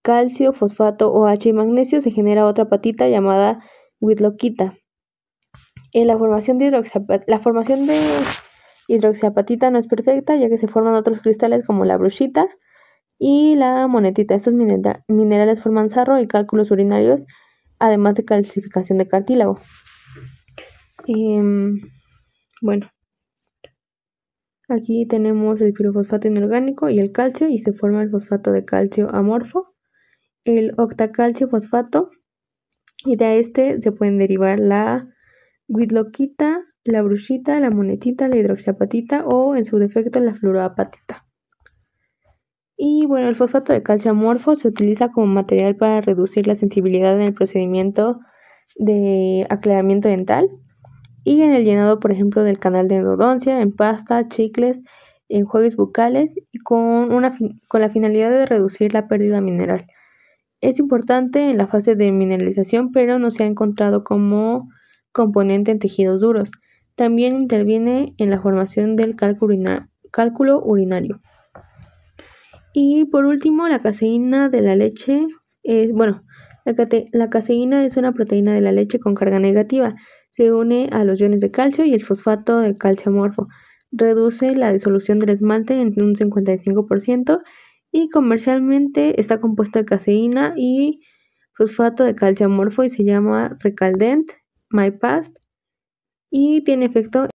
calcio, fosfato, OH y magnesio, se genera otra apatita llamada whitlockita. La formación de hidroxiapatita no es perfecta, ya que se forman otros cristales como la brochita y la monetita. Estos minerales forman sarro y cálculos urinarios, además de calcificación de cartílago. Bueno, aquí tenemos el pirofosfato inorgánico y el calcio y se forma el fosfato de calcio amorfo. el octacalcio fosfato, y de este se pueden derivar la whitlockita, la brucita, la monetita, la hidroxiapatita o en su defecto la fluoroapatita. Y bueno, el fosfato de calcio amorfo se utiliza como material para reducir la sensibilidad en el procedimiento de aclaramiento dental y en el llenado, por ejemplo, del canal de endodoncia, en pasta, chicles, enjuagues bucales y con la finalidad de reducir la pérdida mineral. Es importante en la fase de mineralización, pero no se ha encontrado como componente en tejidos duros. También interviene en la formación del cálculo urinario. Y por último, la caseína de la leche. La caseína es una proteína de la leche con carga negativa. Se une a los iones de calcio y el fosfato de calcio amorfo. Reduce la disolución del esmalte en un 55% y comercialmente está compuesto de caseína y fosfato de calcio amorfo y se llama Recaldent, MyPast, y tiene efecto